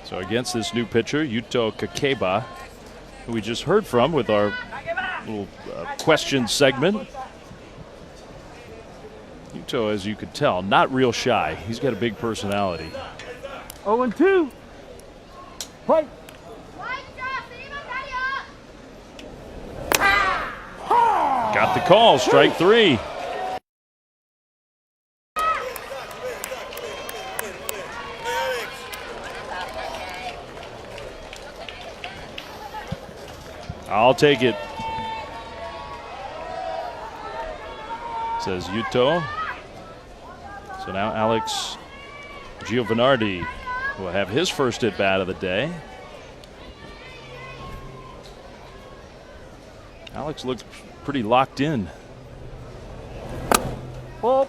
So against this new pitcher, Yuto Kakeba, who we just heard from with our little question segment. Yuto, as you could tell, not real shy. He's got a big personality. 0-2. Play. Got the call, strike 3. I'll take it, says Yuto. So now Alex Giovanardi will have his first at bat of the day. Alex looks pretty locked in. Ball.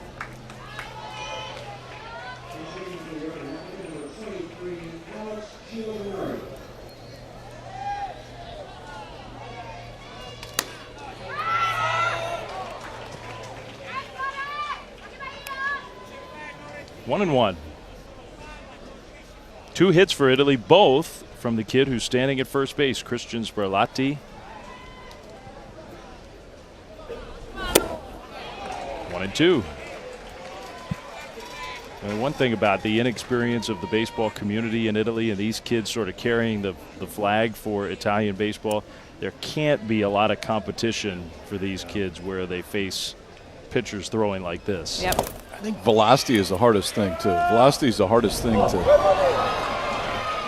One and one. 2 hits for Italy, both from the kid who's standing at first base, Christian Sperlati. 1-2. And one thing about the inexperience of the baseball community in Italy and these kids sort of carrying the flag for Italian baseball, there can't be a lot of competition for these kids where they face pitchers throwing like this. Yep. I think velocity is the hardest thing too. Velocity is the hardest thing to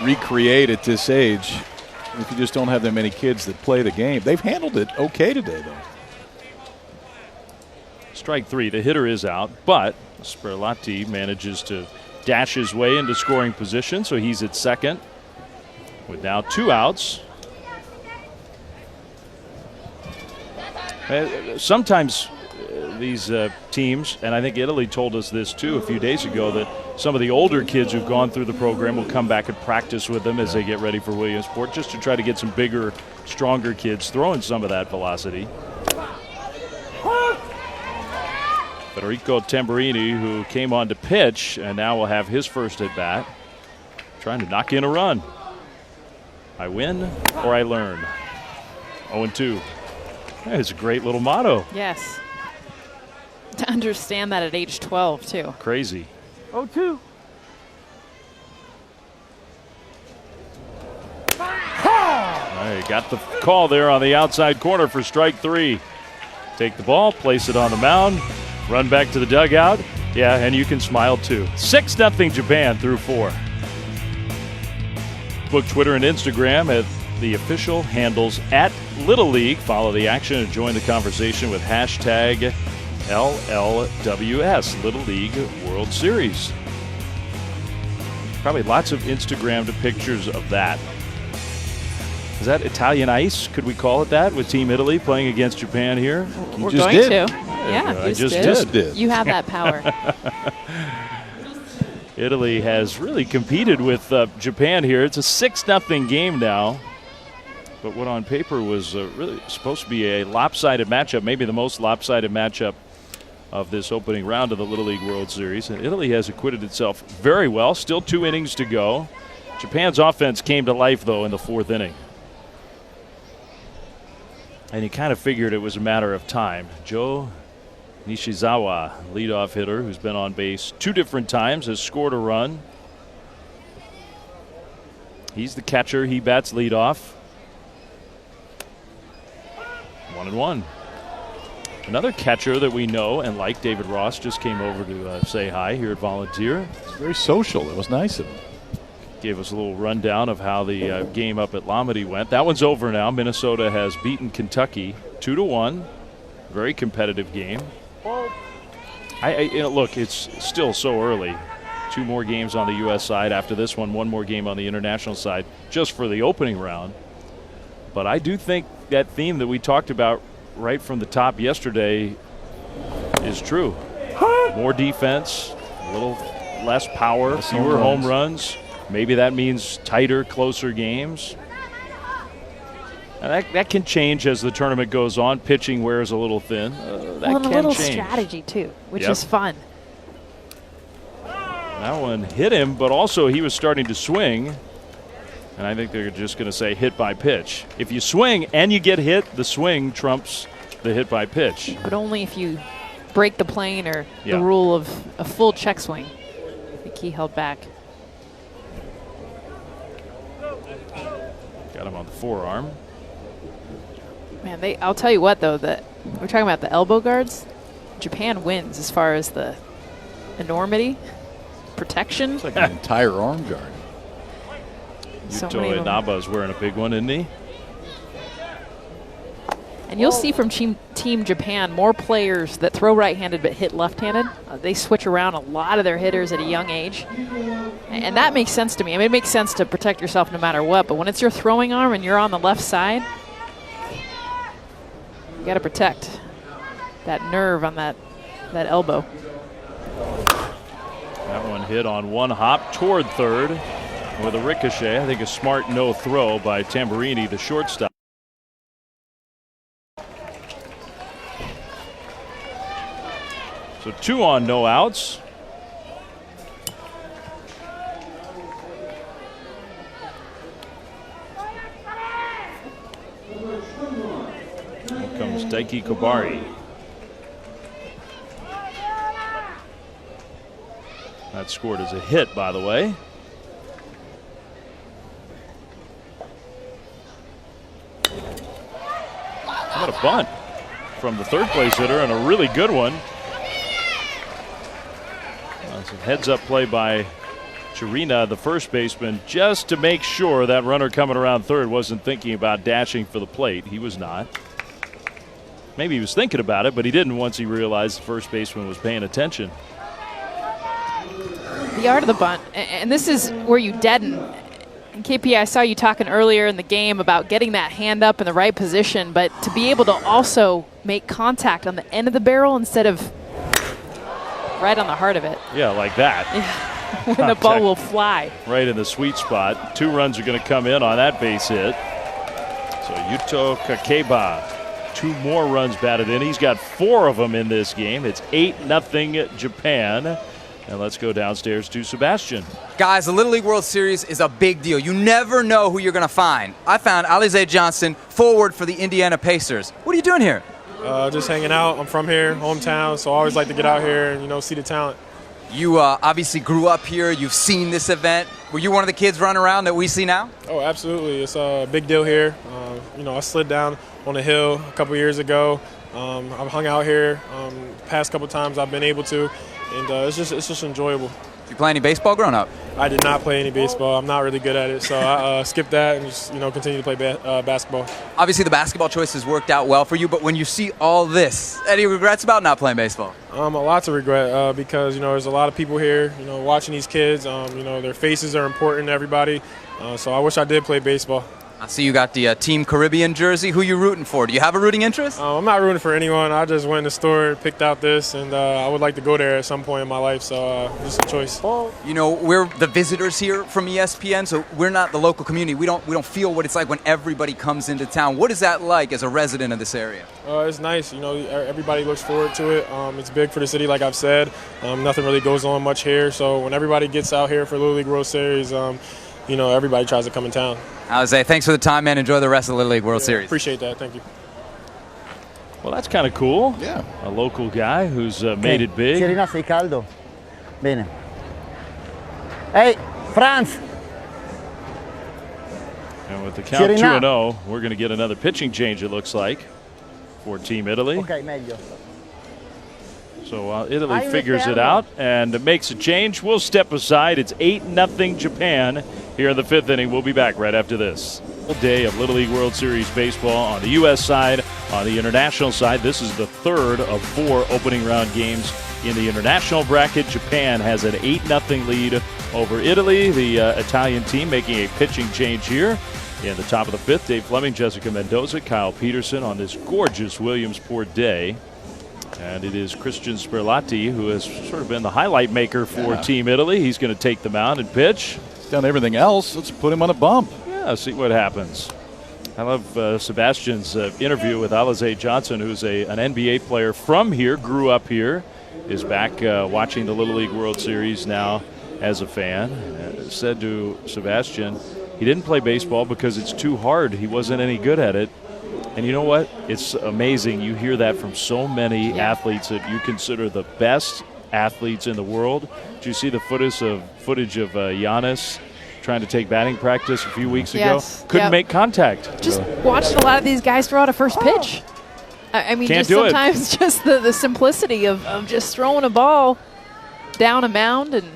recreate at this age if you just don't have that many kids that play the game. They've handled it okay today, though. Strike 3. The hitter is out, but Sperlati manages to dash his way into scoring position, so he's at second with now 2 outs. Sometimes these teams, and I think Italy told us this too a few days ago, that some of the older kids who've gone through the program will come back and practice with them as they get ready for Williamsport, just to try to get some bigger, stronger kids throwing some of that velocity. Federico Tamburini, who came on to pitch and now will have his first at bat, trying to knock in a run. I win or I learn. 0-2. It's a great little motto. Yes. To understand that at age 12, too. Crazy. 0-2. You got the call there on the outside corner for strike 3. Take the ball, place it on the mound, run back to the dugout. Yeah, and you can smile too. 6-0 Japan through 4. Book Twitter and Instagram at the official handles at Little League. Follow the action and join the conversation with hashtag LLWS, Little League World Series. Probably lots of Instagrammed pictures of that. Is that Italian ice? Could we call it that with Team Italy playing against Japan here? We're going to. Yeah, I just did. You have that power. Italy has really competed with Japan here. It's a 6-0 game now. But what on paper was really supposed to be a lopsided matchup, maybe the most lopsided matchup of this opening round of the Little League World Series. And Italy has acquitted itself very well. Still 2 innings to go. Japan's offense came to life, though, in the 4th inning. And you kind of figured it was a matter of time. Joe Nishizawa, leadoff hitter, who's been on base 2 different times, has scored a run. He's the catcher. He bats leadoff. 1-1. Another catcher that we know and like, David Ross, just came over to say hi here at Volunteer. It's very social. It was nice of him. Gave us a little rundown of how the game up at Lomity went. That one's over now. Minnesota has beaten Kentucky 2-1. Very competitive game. Look, it's still so early. 2 more games on the U.S. side after this one. 1 more game on the international side just for the opening round. But I do think that theme that we talked about right from the top yesterday is true. More defense, a little less power, fewer home runs. Maybe that means tighter, closer games. And that can change as the tournament goes on. Pitching wears a little thin. That and can a little change. strategy, too, which is fun. That one hit him, but also he was starting to swing. And I think they're just going to say hit by pitch. If you swing and you get hit, the swing trumps the hit by pitch. But only if you break the plane or the rule of a full check swing. I think he held back. Got him on the forearm. Man, I'll tell you what, though, that we're talking about the elbow guards. Japan wins as far as the enormity, protection. It's like an entire arm guard. Yuto Inaba's wearing a big one, isn't he? And you'll see from Team Japan more players that throw right-handed but hit left-handed. They switch around a lot of their hitters at a young age. And that makes sense to me. I mean, it makes sense to protect yourself no matter what, but when it's your throwing arm and you're on the left side, you got to protect that nerve on that elbow. That one hit on one hop toward third with a ricochet. I think a smart no throw by Tamburini, the shortstop. So 2 on, no outs. Here comes Daiki Kobari. That scored as a hit, by the way. What a bunt from the third place hitter, and a really good one. That's a heads-up play by Chirina, the first baseman, just to make sure that runner coming around third wasn't thinking about dashing for the plate. He was not. Maybe he was thinking about it, but he didn't once he realized the first baseman was paying attention. The art of the bunt, and this is where you deaden. And KP, I saw you talking earlier in the game about getting that hand up in the right position, but to be able to also make contact on the end of the barrel instead of right on the heart of it. Yeah, like that. Yeah. When the ball will fly. Right in the sweet spot. 2 runs are going to come in on that base hit. So Yuto Kakeba, 2 more runs batted in. He's got 4 of them in this game. It's 8-0 Japan. And let's go downstairs to Sebastian. Guys, the Little League World Series is a big deal. You never know who you're going to find. I found Alize Johnson, forward for the Indiana Pacers. What are you doing here? Just hanging out. I'm from here, hometown, so I always like to get out here and, see the talent. You obviously grew up here. You've seen this event. Were you one of the kids running around that we see now? Oh, absolutely. It's a big deal here. I slid down on a hill a couple years ago. I've hung out here past couple times I've been able to, and it's just enjoyable. Did you play any baseball growing up? I did not play any baseball. I'm not really good at it, so I skipped that and just continue to play basketball. Obviously, the basketball choice has worked out well for you, but when you see all this, any regrets about not playing baseball? A lot to regret because there's a lot of people here, watching these kids. Their faces are important to everybody, so I wish I did play baseball. I see you got the Team Caribbean jersey. Who you rooting for? Do you have a rooting interest? I'm not rooting for anyone. I just went in the store, picked out this, and I would like to go there at some point in my life, so just a choice. We're the visitors here from ESPN, so we're not the local community. We don't feel what it's like when everybody comes into town. What is that like as a resident of this area? It's nice. Everybody looks forward to it. It's big for the city, like I've said. Nothing really goes on much here, so when everybody gets out here for Little League World Series, everybody tries to come in town. Alize, thanks for the time, man. Enjoy the rest of the Little League World Series. Appreciate that. Thank you. Well, that's kind of cool. Yeah. A local guy who's made it big. Chirina, sei caldo? Bene. Hey, Franz! And with the count 2-0, we're going to get another pitching change, it looks like, for Team Italy. Okay, meglio. So while Italy figures it out and makes a change, we'll step aside. It's 8-0 Japan here in the 5th inning. We'll be back right after this. Day of Little League World Series baseball on the U.S. side. On the international side, this is the 3rd of 4 opening round games in the international bracket. Japan has an 8-0 lead over Italy. The Italian team making a pitching change here. In the top of the fifth, Dave Fleming, Jessica Mendoza, Kyle Peterson on this gorgeous Williamsport day. And it is Christian Sperlati who has sort of been the highlight maker for Team Italy. He's going to take the mound and pitch. He's done everything else. Let's put him on a bump. Yeah, see what happens. I love Sebastian's interview with Alize Johnson, who's an NBA player from here, grew up here, is back watching the Little League World Series now as a fan. Said to Sebastian, he didn't play baseball because it's too hard. He wasn't any good at it. And you know what? It's amazing. You hear that from so many athletes that you consider the best athletes in the world. Did you see the footage of Giannis trying to take batting practice a few weeks ago? Couldn't make contact. Just watched a lot of these guys throw out a first pitch. I mean, Can't just sometimes just the simplicity of just throwing a ball down a mound and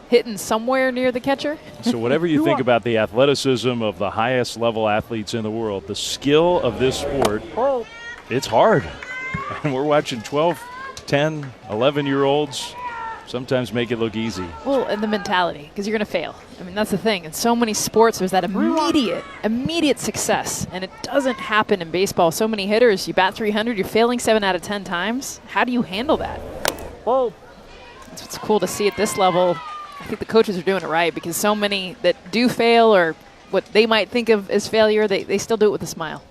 hitting somewhere near the catcher. So whatever you think about the athleticism of the highest level athletes in the world, the skill of this sport, it's hard. And we're watching 12, 10, 11-year-olds sometimes make it look easy. Well, and the mentality, because you're going to fail. I mean, that's the thing. In so many sports, there's that immediate success, and it doesn't happen in baseball. So many hitters, you bat 300, you're failing 7 out of 10 times. How do you handle that? It's what's cool to see at this level. I think the coaches are doing it right, because so many that do fail or what they might think of as failure, they still do it with a smile.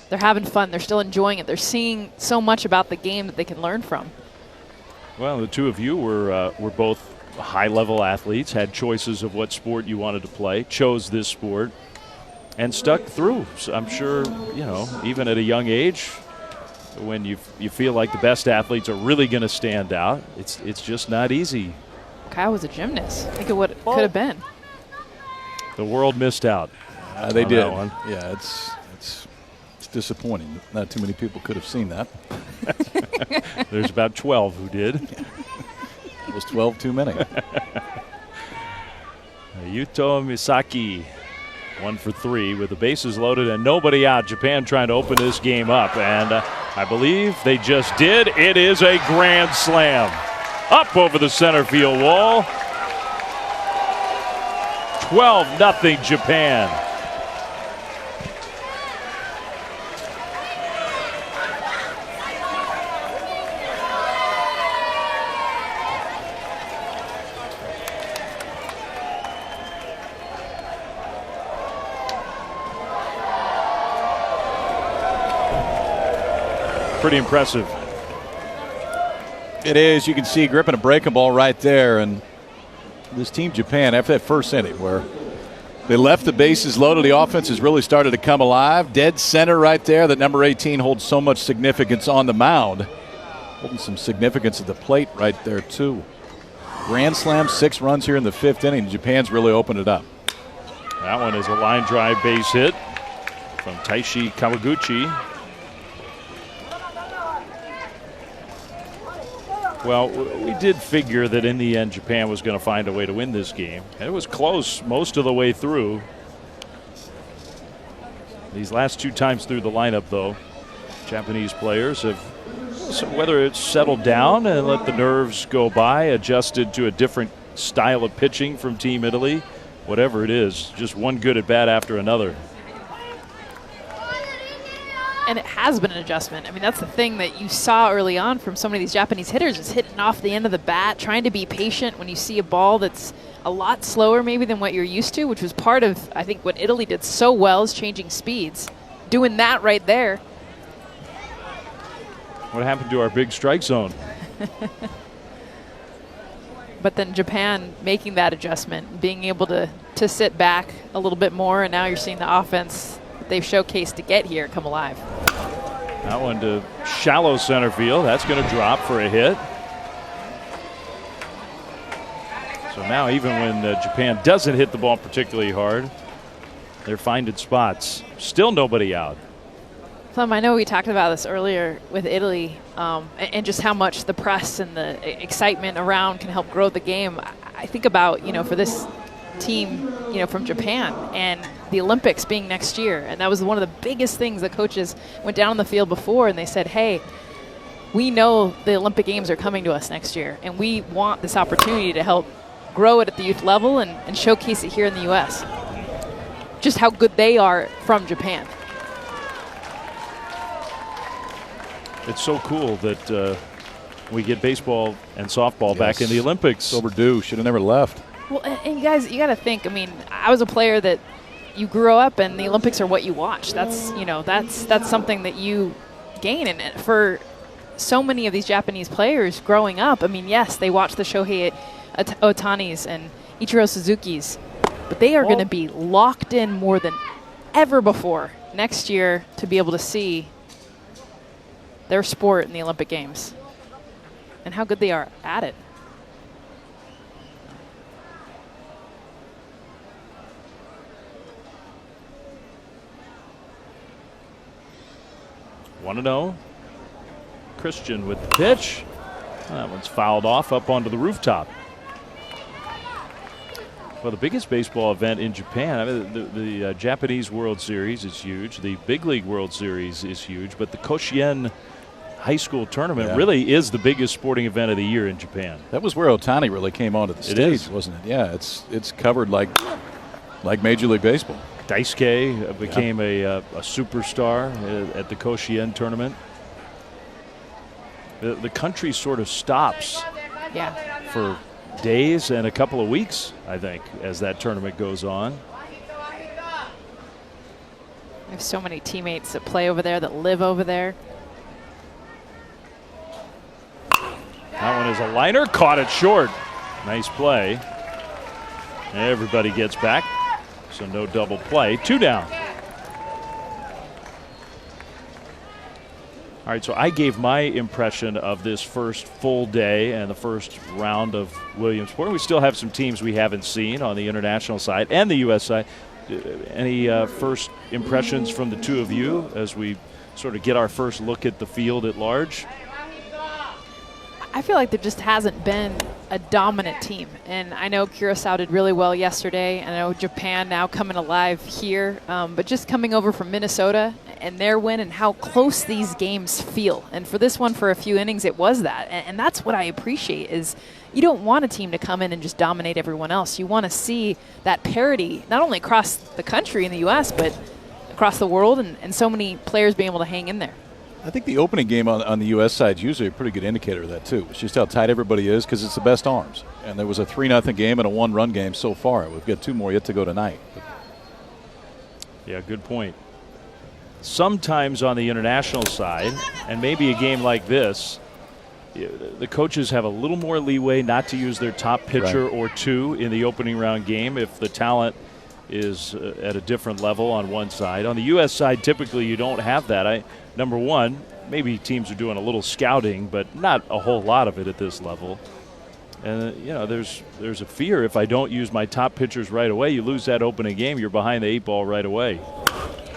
They're having fun. They're still enjoying it. They're seeing so much about the game that they can learn from. Well, the two of you were both high-level athletes, had choices of what sport you wanted to play, chose this sport, and stuck through. So I'm sure, even at a young age, when you feel like the best athletes are really going to stand out, it's just not easy. Kyle was a gymnast. Think of what it could have been. The world missed out. They did. Yeah, it's disappointing. Not too many people could have seen that. There's about 12 who did. It was 12 too many. Yuto Misaki, 1 for 3 with the bases loaded and nobody out. Japan trying to open this game up, and I believe they just did. It is a grand slam. Up over the center field wall. 12-0 Japan. Pretty impressive. It is. You can see gripping a breaking ball right there. And this team Japan, after that first inning where they left the bases loaded, the offense has really started to come alive. Dead center right there. That number 18 holds so much significance on the mound. Holding some significance at the plate right there, too. Grand slam, 6 runs here in the 5th inning. Japan's really opened it up. That one is a line drive base hit from Taishi Kawaguchi. Well, we did figure that in the end Japan was going to find a way to win this game. And it was close most of the way through. These last 2 times through the lineup, though, Japanese players have, whether it's settled down and let the nerves go by, adjusted to a different style of pitching from Team Italy, whatever it is, just one good at bat after another. And it has been an adjustment. I mean, that's the thing that you saw early on from some of these Japanese hitters, is hitting off the end of the bat, trying to be patient when you see a ball that's a lot slower maybe than what you're used to, which was part of, I think, what Italy did so well is changing speeds. Doing that right there. What happened to our big strike zone? But then Japan making that adjustment, being able to sit back a little bit more, and now you're seeing the offense they've showcased to get here come alive. That one to shallow center field. That's going to drop for a hit. So now even when Japan doesn't hit the ball particularly hard, they're finding spots. Still nobody out. Plum, I know we talked about this earlier with Italy and just how much the press and the excitement around can help grow the game. I think about, for this team, from Japan and the Olympics being next year. And that was one of the biggest things the coaches went down on the field before, and they said, hey, we know the Olympic Games are coming to us next year, and we want this opportunity to help grow it at the youth level and showcase it here in the U.S. just how good they are from Japan. It's so cool that we get baseball and softball back in the Olympics. It's overdue. Should have never left. Well, and you guys, you got to think. I mean, I was a player that you grew up, and the Olympics are what you watch. That's that's something that you gain. And for so many of these Japanese players growing up, I mean, yes, they watch the Shohei Ohtani's and Ichiro Suzuki's, but they are going to be locked in more than ever before next year to be able to see their sport in the Olympic Games and how good they are at it. Want to know? Christian with the pitch. That one's fouled off up onto the rooftop. Well, the biggest baseball event in Japan, I mean, the Japanese World Series is huge. The Big League World Series is huge. But the Koshien High School Tournament really is the biggest sporting event of the year in Japan. That was where Ohtani really came onto the stage, wasn't it? Yeah, it's covered like Major League Baseball. Daisuke became a superstar at the Koshien tournament. The country sort of stops for days and a couple of weeks, I think, as that tournament goes on. I have so many teammates that play over there, that live over there. That one is a liner, caught it short. Nice play. Everybody gets back, so no double play. 2 down. All right, so I gave my impression of this first full day and the first round of Williamsport. We still have some teams we haven't seen on the international side and the U.S. side. Any first impressions from the two of you as we sort of get our first look at the field at large? I feel like there just hasn't been a dominant team. And I know Curaçao did really well yesterday. I know Japan now coming alive here. But just coming over from Minnesota and their win and how close these games feel. And for this one, for a few innings, it was that. And that's what I appreciate is you don't want a team to come in and just dominate everyone else. You want to see that parity, not only across the country in the U.S., but across the world and so many players being able to hang in there. I think the opening game on the U.S. side is usually a pretty good indicator of that, too. It's just how tight everybody is because it's the best arms. And there was a 3-0 game and a 1-run game so far. We've got 2 more yet to go tonight. Yeah, good point. Sometimes on the international side, and maybe a game like this, the coaches have a little more leeway not to use their top pitcher or two in the opening round game if the talent is at a different level on one side. On the U.S. side, typically you don't have that. Number one, maybe teams are doing a little scouting, but not a whole lot of it at this level. And there's a fear if I don't use my top pitchers right away, you lose that opening game, you're behind the 8 ball right away.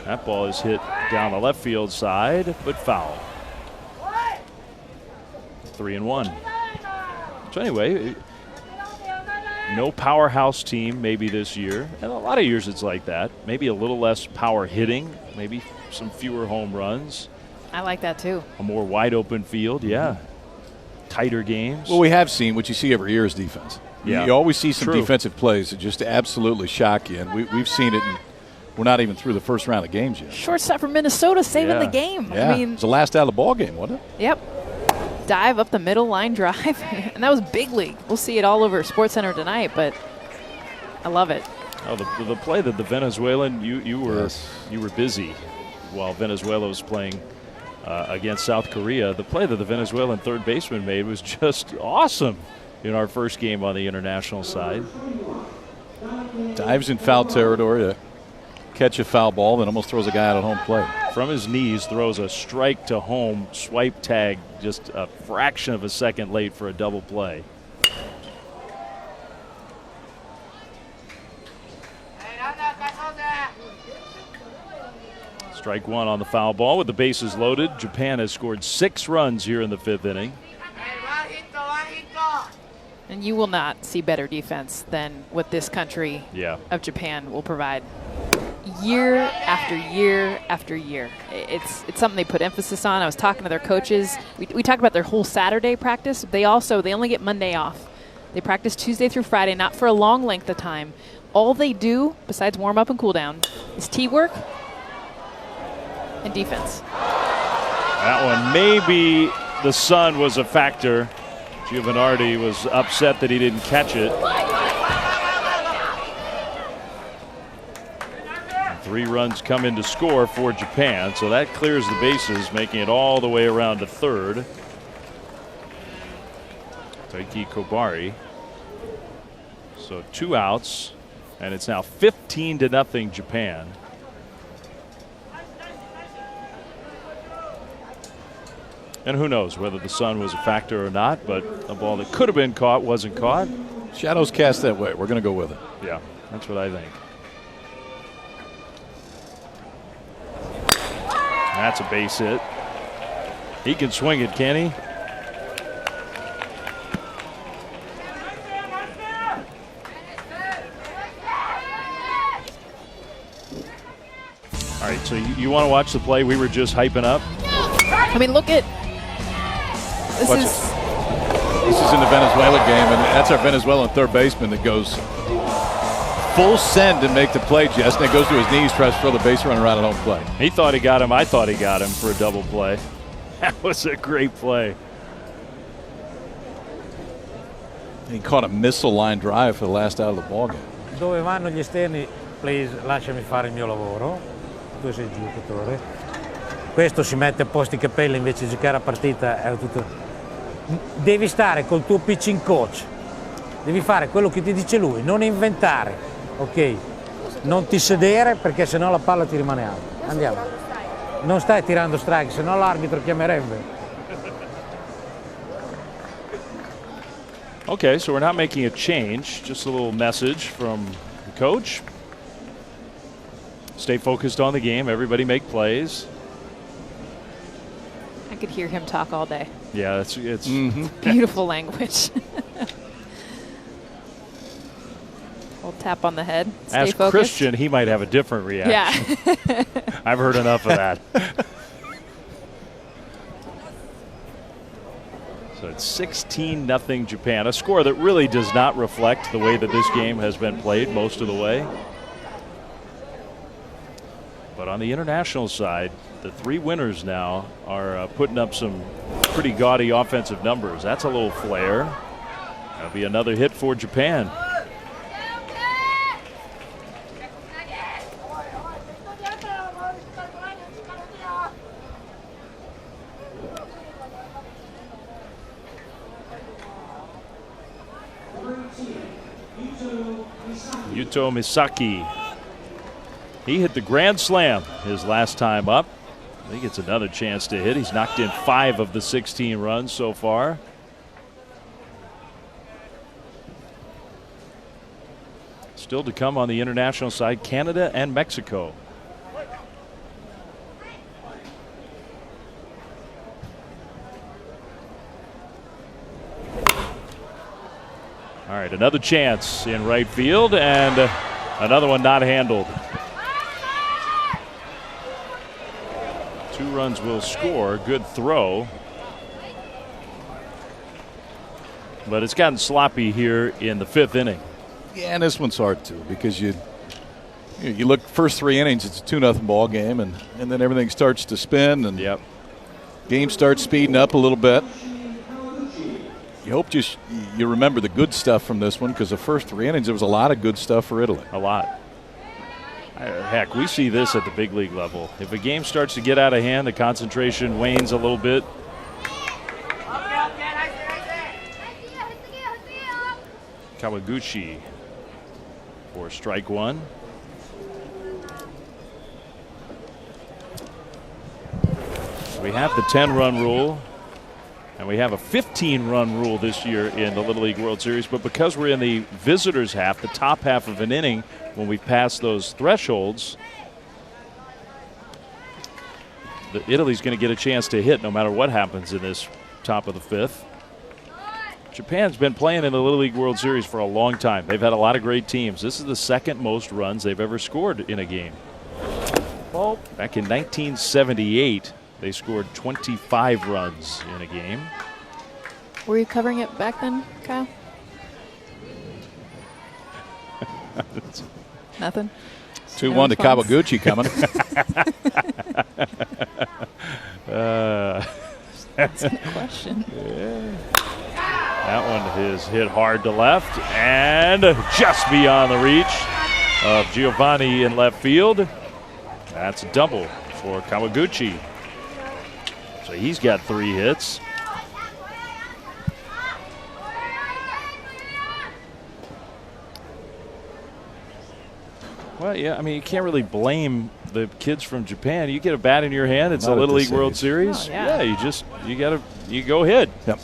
That ball is hit down the left field side, but foul. 3-1. So anyway, no powerhouse team maybe this year. And a lot of years it's like that. Maybe a little less power hitting, maybe some fewer home runs. I like that too. A more wide open field, tighter games. Well, we have seen what you see every year is defense. Yeah. You always see some defensive plays that just absolutely shock you. And we've seen it, and we're not even through the first round of games yet. Shortstop for Minnesota saving the game. Yeah. I mean, it was the last out of the ball game, wasn't it? Yep. Dive up the middle, line drive. And that was big league. We'll see it all over SportsCenter tonight, but I love it. Oh, the play that the Venezuelan, you were busy while Venezuela was playing against South Korea. The play that the Venezuelan third baseman made was just awesome in our first game on the international side. Dives in foul territory to catch a foul ball, then almost throws a guy out at home plate. From his knees, throws a strike to home, swipe tag, just a fraction of a second late for a double play. Strike one on the foul ball with the bases loaded. Japan has scored 6 runs here in the 5th inning. And you will not see better defense than what this country of Japan will provide. Year after year after year. It's something they put emphasis on. I was talking to their coaches. We talked about their whole Saturday practice. They only get Monday off. They practice Tuesday through Friday, not for a long length of time. All they do, besides warm up and cool down, is T-work and defense. That one, maybe the sun was a factor. Giovanardi was upset that he didn't catch it. 3 runs come in to score for Japan, so that clears the bases, making it all the way around to third. Taiki Kobari. So 2 outs, and it's now 15-0 Japan. And who knows whether the sun was a factor or not, but a ball that could have been caught wasn't caught. Shadows cast that way. We're going to go with it. Yeah, that's what I think. That's a base hit. He can swing it, can he? All right, so you want to watch the play we were just hyping up? I mean, look at this. This is in the Venezuela game, and that's our Venezuelan third baseman that goes full send and make the play, Jess, and it goes to his knees, tries to throw the base runner out at home plate. He thought he got him. I thought he got him for a double play. That was a great play. He caught a missile line drive for the last out of the ball game. Dove vanno gli esterni? Please, lasciami fare il mio lavoro. Tu sei il giocatore. Questo si mette a posto i capelli invece di giocare a partita. Era tutto. Devi stare col tuo pitching coach. Devi fare quello che ti dice lui, non inventare. Ok? Non ti sedere perché sennò la palla ti rimane alta. Andiamo. Non stai tirando strike, sennò l'arbitro chiamerebbe. Okay, so we're not making a change, just a little message from the coach. Stay focused on the game, everybody make plays. I could hear him talk all day. Yeah, it's beautiful language. We'll tap on the head. Stay As focused. Christian, he might have a different reaction. Yeah. I've heard enough of that. So it's 16-0 Japan, a score that really does not reflect the way that this game has been played most of the way. But on the international side, the 3 winners now are putting up some pretty gaudy offensive numbers. That's a little flare. That'll be another hit for Japan. Yuto Misaki. He hit the grand slam his last time up. He gets another chance to hit. He's knocked in 5 of the 16 runs so far. Still to come on the international side, Canada and Mexico. All right, another chance in right field, and another one not handled. 2 runs will score. Good throw. But it's gotten sloppy here in the 5th inning. Yeah, and this one's hard too because you look first 3 innings, it's a 2-0 ball game, and then everything starts to spin, and game starts speeding up a little bit. You hope you remember the good stuff from this one, because the first 3 innings there was a lot of good stuff for Italy. A lot. Heck, we see this at the big league level. If a game starts to get out of hand, the concentration wanes a little bit. Kawaguchi for strike 1. So we have the 10-run rule, and we have a 15-run rule this year in the Little League World Series. But because we're in the visitors' half, the top half of an inning, when we pass those thresholds, Italy's going to get a chance to hit no matter what happens in this top of the 5th. Japan's been playing in the Little League World Series for a long time. They've had a lot of great teams. This is the 2nd most runs they've ever scored in a game. Back in 1978, they scored 25 runs in a game. Were you covering it back then, Kyle? Nothing? 2-1 to Kawaguchi coming. That's a question. Yeah. That one is hit hard to left and just beyond the reach of Giovanni in left field. That's a double for Kawaguchi. So he's got 3 hits. Well, yeah, I mean, you can't really blame the kids from Japan. You get a bat in your hand, it's Not a Little at this League World age. Series. Oh, yeah. You go ahead. Yep.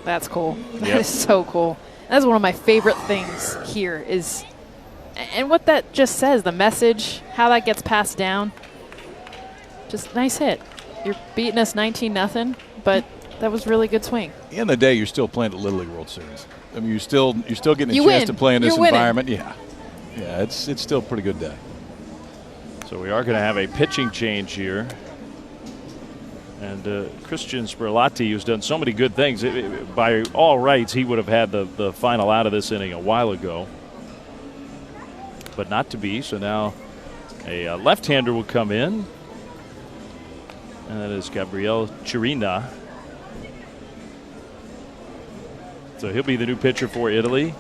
That's cool. That Yep. is so cool. That's one of my favorite things here is, and what that just says, the message, how that gets passed down. Just nice hit. You're beating us 19-0, but that was really good swing. In the day, you're still playing the Little League World Series. I mean, you're still getting a You chance win. to play in this You're winning. environment. Yeah, it's still a pretty good day. So we are going to have a pitching change here. And Christian Sperlati, who's done so many good things, by all rights, he would have had the final out of this inning a while ago. But not to be, so now a left-hander will come in. And that is Gabriel Chirina. So he'll be the new pitcher for Italy.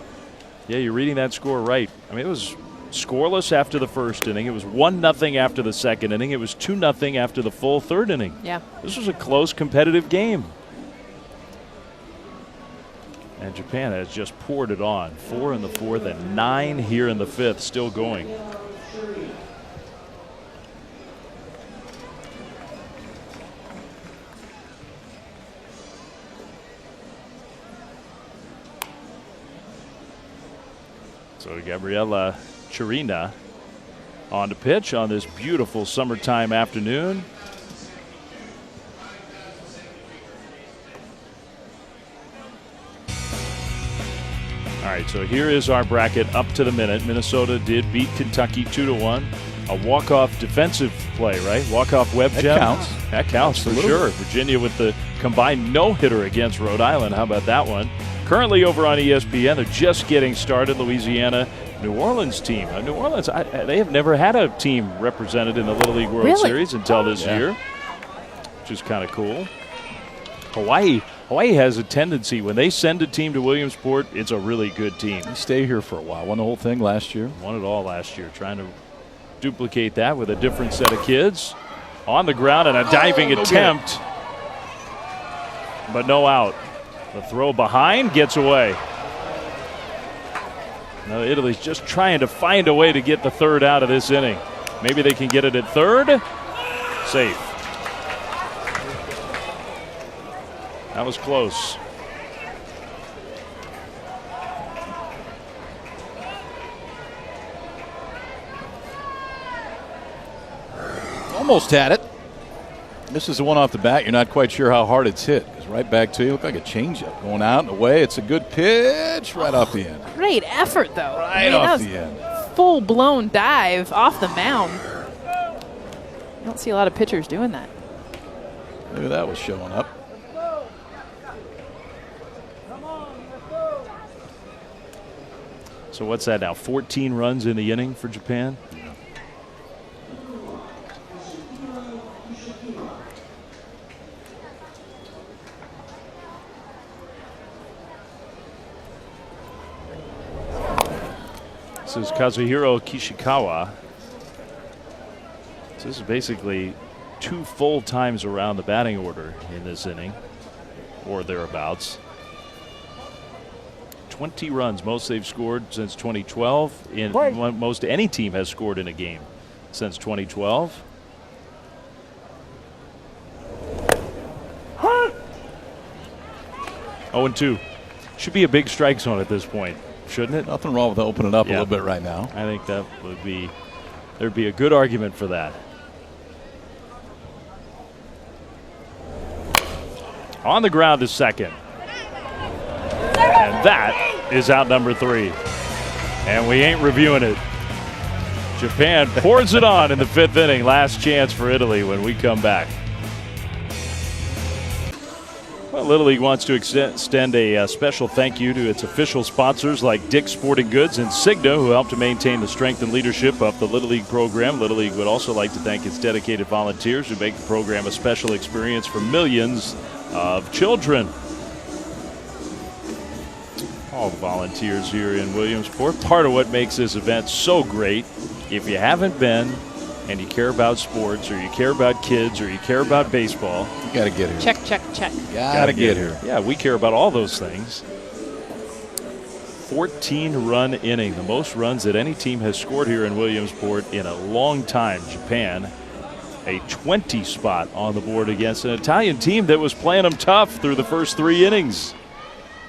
Yeah, you're reading that score right. I mean, it was scoreless after the first inning. It was 1-0 after the second inning. It was 2-0 after the full third inning. Yeah. This was a close, competitive game. And Japan has just poured it on. 4 in the fourth and 9 here in the fifth, still going. So Gabriela Chirina on to pitch on this beautiful summertime afternoon. All right, so here is our bracket up to the minute. Minnesota did beat Kentucky 2-1. A walk-off defensive play, right? Walk-off web That gem. counts. That counts for Absolutely. sure. Virginia with the combined no-hitter against Rhode Island. How about that one? Currently over on ESPN, they're just getting started. Louisiana, New Orleans team. New Orleans, they have never had a team represented in the Little League World Really? Series until this year, which is kind of cool. Hawaii has a tendency, when they send a team to Williamsport, it's a really good team. They stay here for a while. Won the whole thing last year. Won it all last year. Trying to duplicate that with a different set of kids. On the ground and a diving attempt. But no out. The throw behind gets away. Now Italy's just trying to find a way to get the third out of this inning. Maybe they can get it at third. Safe. That was close. Almost had it. This is the one off the bat. You're not quite sure how hard it's hit. It's right back to you. Look like a changeup going out and away. It's a good pitch right off the end. Great effort, though. Right that off was the end. full-blown dive off the mound. You don't see a lot of pitchers doing that. Look at that was showing up. So what's that now? 14 runs in the inning for Japan? This is Kazuhiro Kishikawa. So this is basically 2 full times around the batting order in this inning, or thereabouts. 20 runs, most they've scored since 2012. Most any team has scored in a game since 2012. Huh? 0-2. Should be a big strike zone at this point, shouldn't it? Nothing wrong with opening up a little bit right now. I think that would be, there'd be a good argument for that. On the ground is second. And that is out number 3. And we ain't reviewing it. Japan pours it on in the 5th inning. Last chance for Italy when we come back. Well, Little League wants to extend a special thank you to its official sponsors like Dick's Sporting Goods and Cigna, who help to maintain the strength and leadership of the Little League program. Little League would also like to thank its dedicated volunteers who make the program a special experience for millions of children. All the volunteers here in Williamsport, part of what makes this event so great. If you haven't been and you care about sports, or you care about kids, or you care about baseball, you got to get here. Check, check, check. Got to get here. Yeah, we care about all those things. 14-run inning, the most runs that any team has scored here in Williamsport in a long time. Japan, a 20 spot on the board against an Italian team that was playing them tough through the first 3 innings.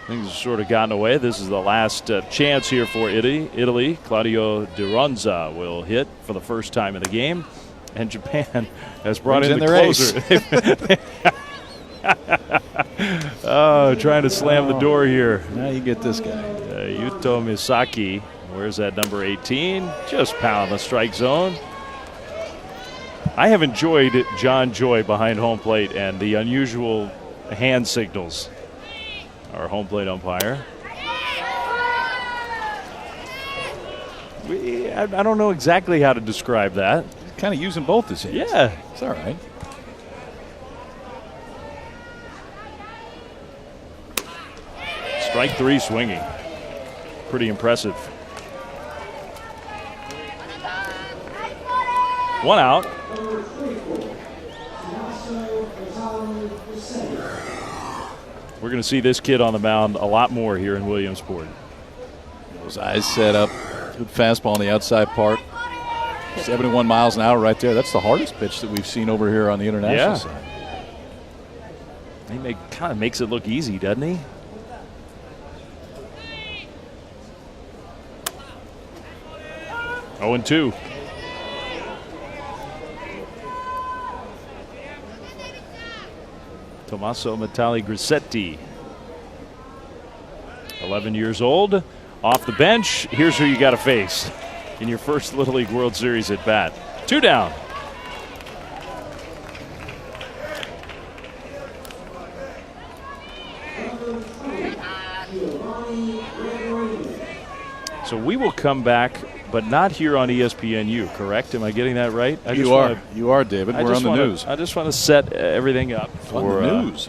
Things have sort of gotten away. This is the last chance here for Italy. Claudio Di Ronza will hit for the first time in the game. And Japan has brought in the closer. Oh, trying to slam the door here. Now you get this guy. Yuto Misaki. Where's that number 18? Just pound the strike zone. I have enjoyed John Joy behind home plate and the unusual hand signals. Our home plate umpire. I don't know exactly how to describe that. He's kind of using both his hands. Yeah. It's all right. Strike 3 swinging. Pretty impressive. 1 out. We're going to see this kid on the mound a lot more here in Williamsport. Those eyes set up. Good fastball on the outside part. 71 miles an hour right there. That's the hardest pitch that we've seen over here on the international side. He kind of makes it look easy, doesn't he? Oh, and 2. Tommaso Matali Grissetti, 11 years old, off the bench. Here's who you got to face in your first Little League World Series at bat. 2 down. So we will come back, but not here on ESPNU, correct? Am I getting that right? You are, David. We're on the news. I just want to set everything up for the news.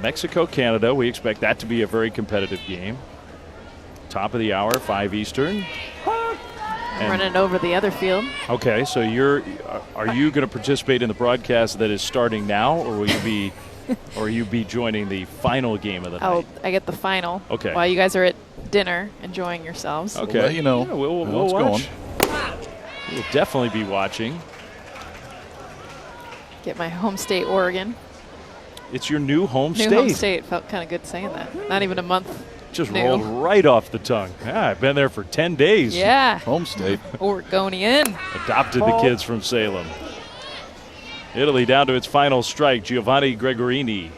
Mexico, Canada. We expect that to be a very competitive game. Top of the hour, 5 Eastern. Running over the other field. Okay, so are you going to participate in the broadcast that is starting now, or will you be joining the final game of the night? I get the final. Okay. While you guys are at dinner enjoying yourselves. Okay. We'll let you know. Yeah, we'll watch. We'll definitely be watching. Get my home state, Oregon. It's your new home state. New home state. Felt kind of good saying that. Not even a month. Just rolled right off the tongue. Yeah, I've been there for 10 days. Yeah. Home state. Oregonian. Adopted the kids from Salem. Italy down to its final strike. Giovanni Gregorini,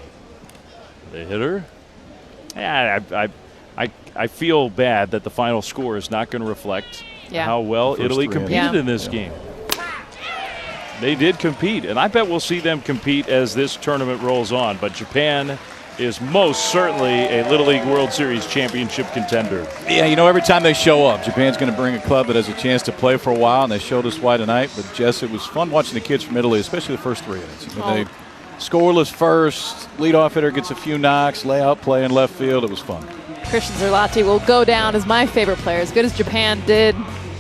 the hitter. Yeah, I feel bad that the final score is not going to reflect how well Italy competed in this game. They did compete, and I bet we'll see them compete as this tournament rolls on. But Japan is most certainly a Little League World Series championship contender. Yeah, every time they show up, Japan's going to bring a club that has a chance to play for a while, and they showed us why tonight. But, Jess, it was fun watching the kids from Italy, especially the first 3 innings. They scoreless first, leadoff hitter gets a few knocks, layout play in left field. It was fun. Christian Zerlati will go down as my favorite player. As good as Japan did,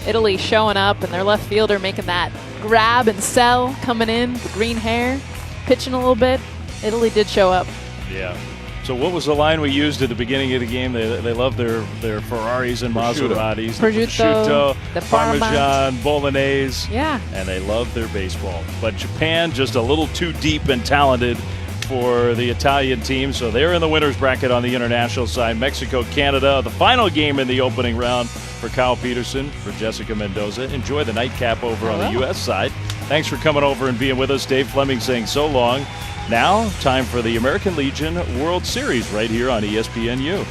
Italy showing up, and their left fielder making that grab and sell, coming in, the green hair, pitching a little bit. Italy did show up. Yeah. So what was the line we used at the beginning of the game? They love their Ferraris and Maseratis, prosciutto, the Parmesan, Bolognese. Yeah. And they love their baseball. But Japan just a little too deep and talented for the Italian team. So they're in the winner's bracket on the international side. Mexico, Canada, the final game in the opening round for Kyle Peterson, for Jessica Mendoza. Enjoy the nightcap over on the U.S. side. Thanks for coming over and being with us. Dave Fleming saying so long. Now, time for the American Legion World Series right here on ESPNU.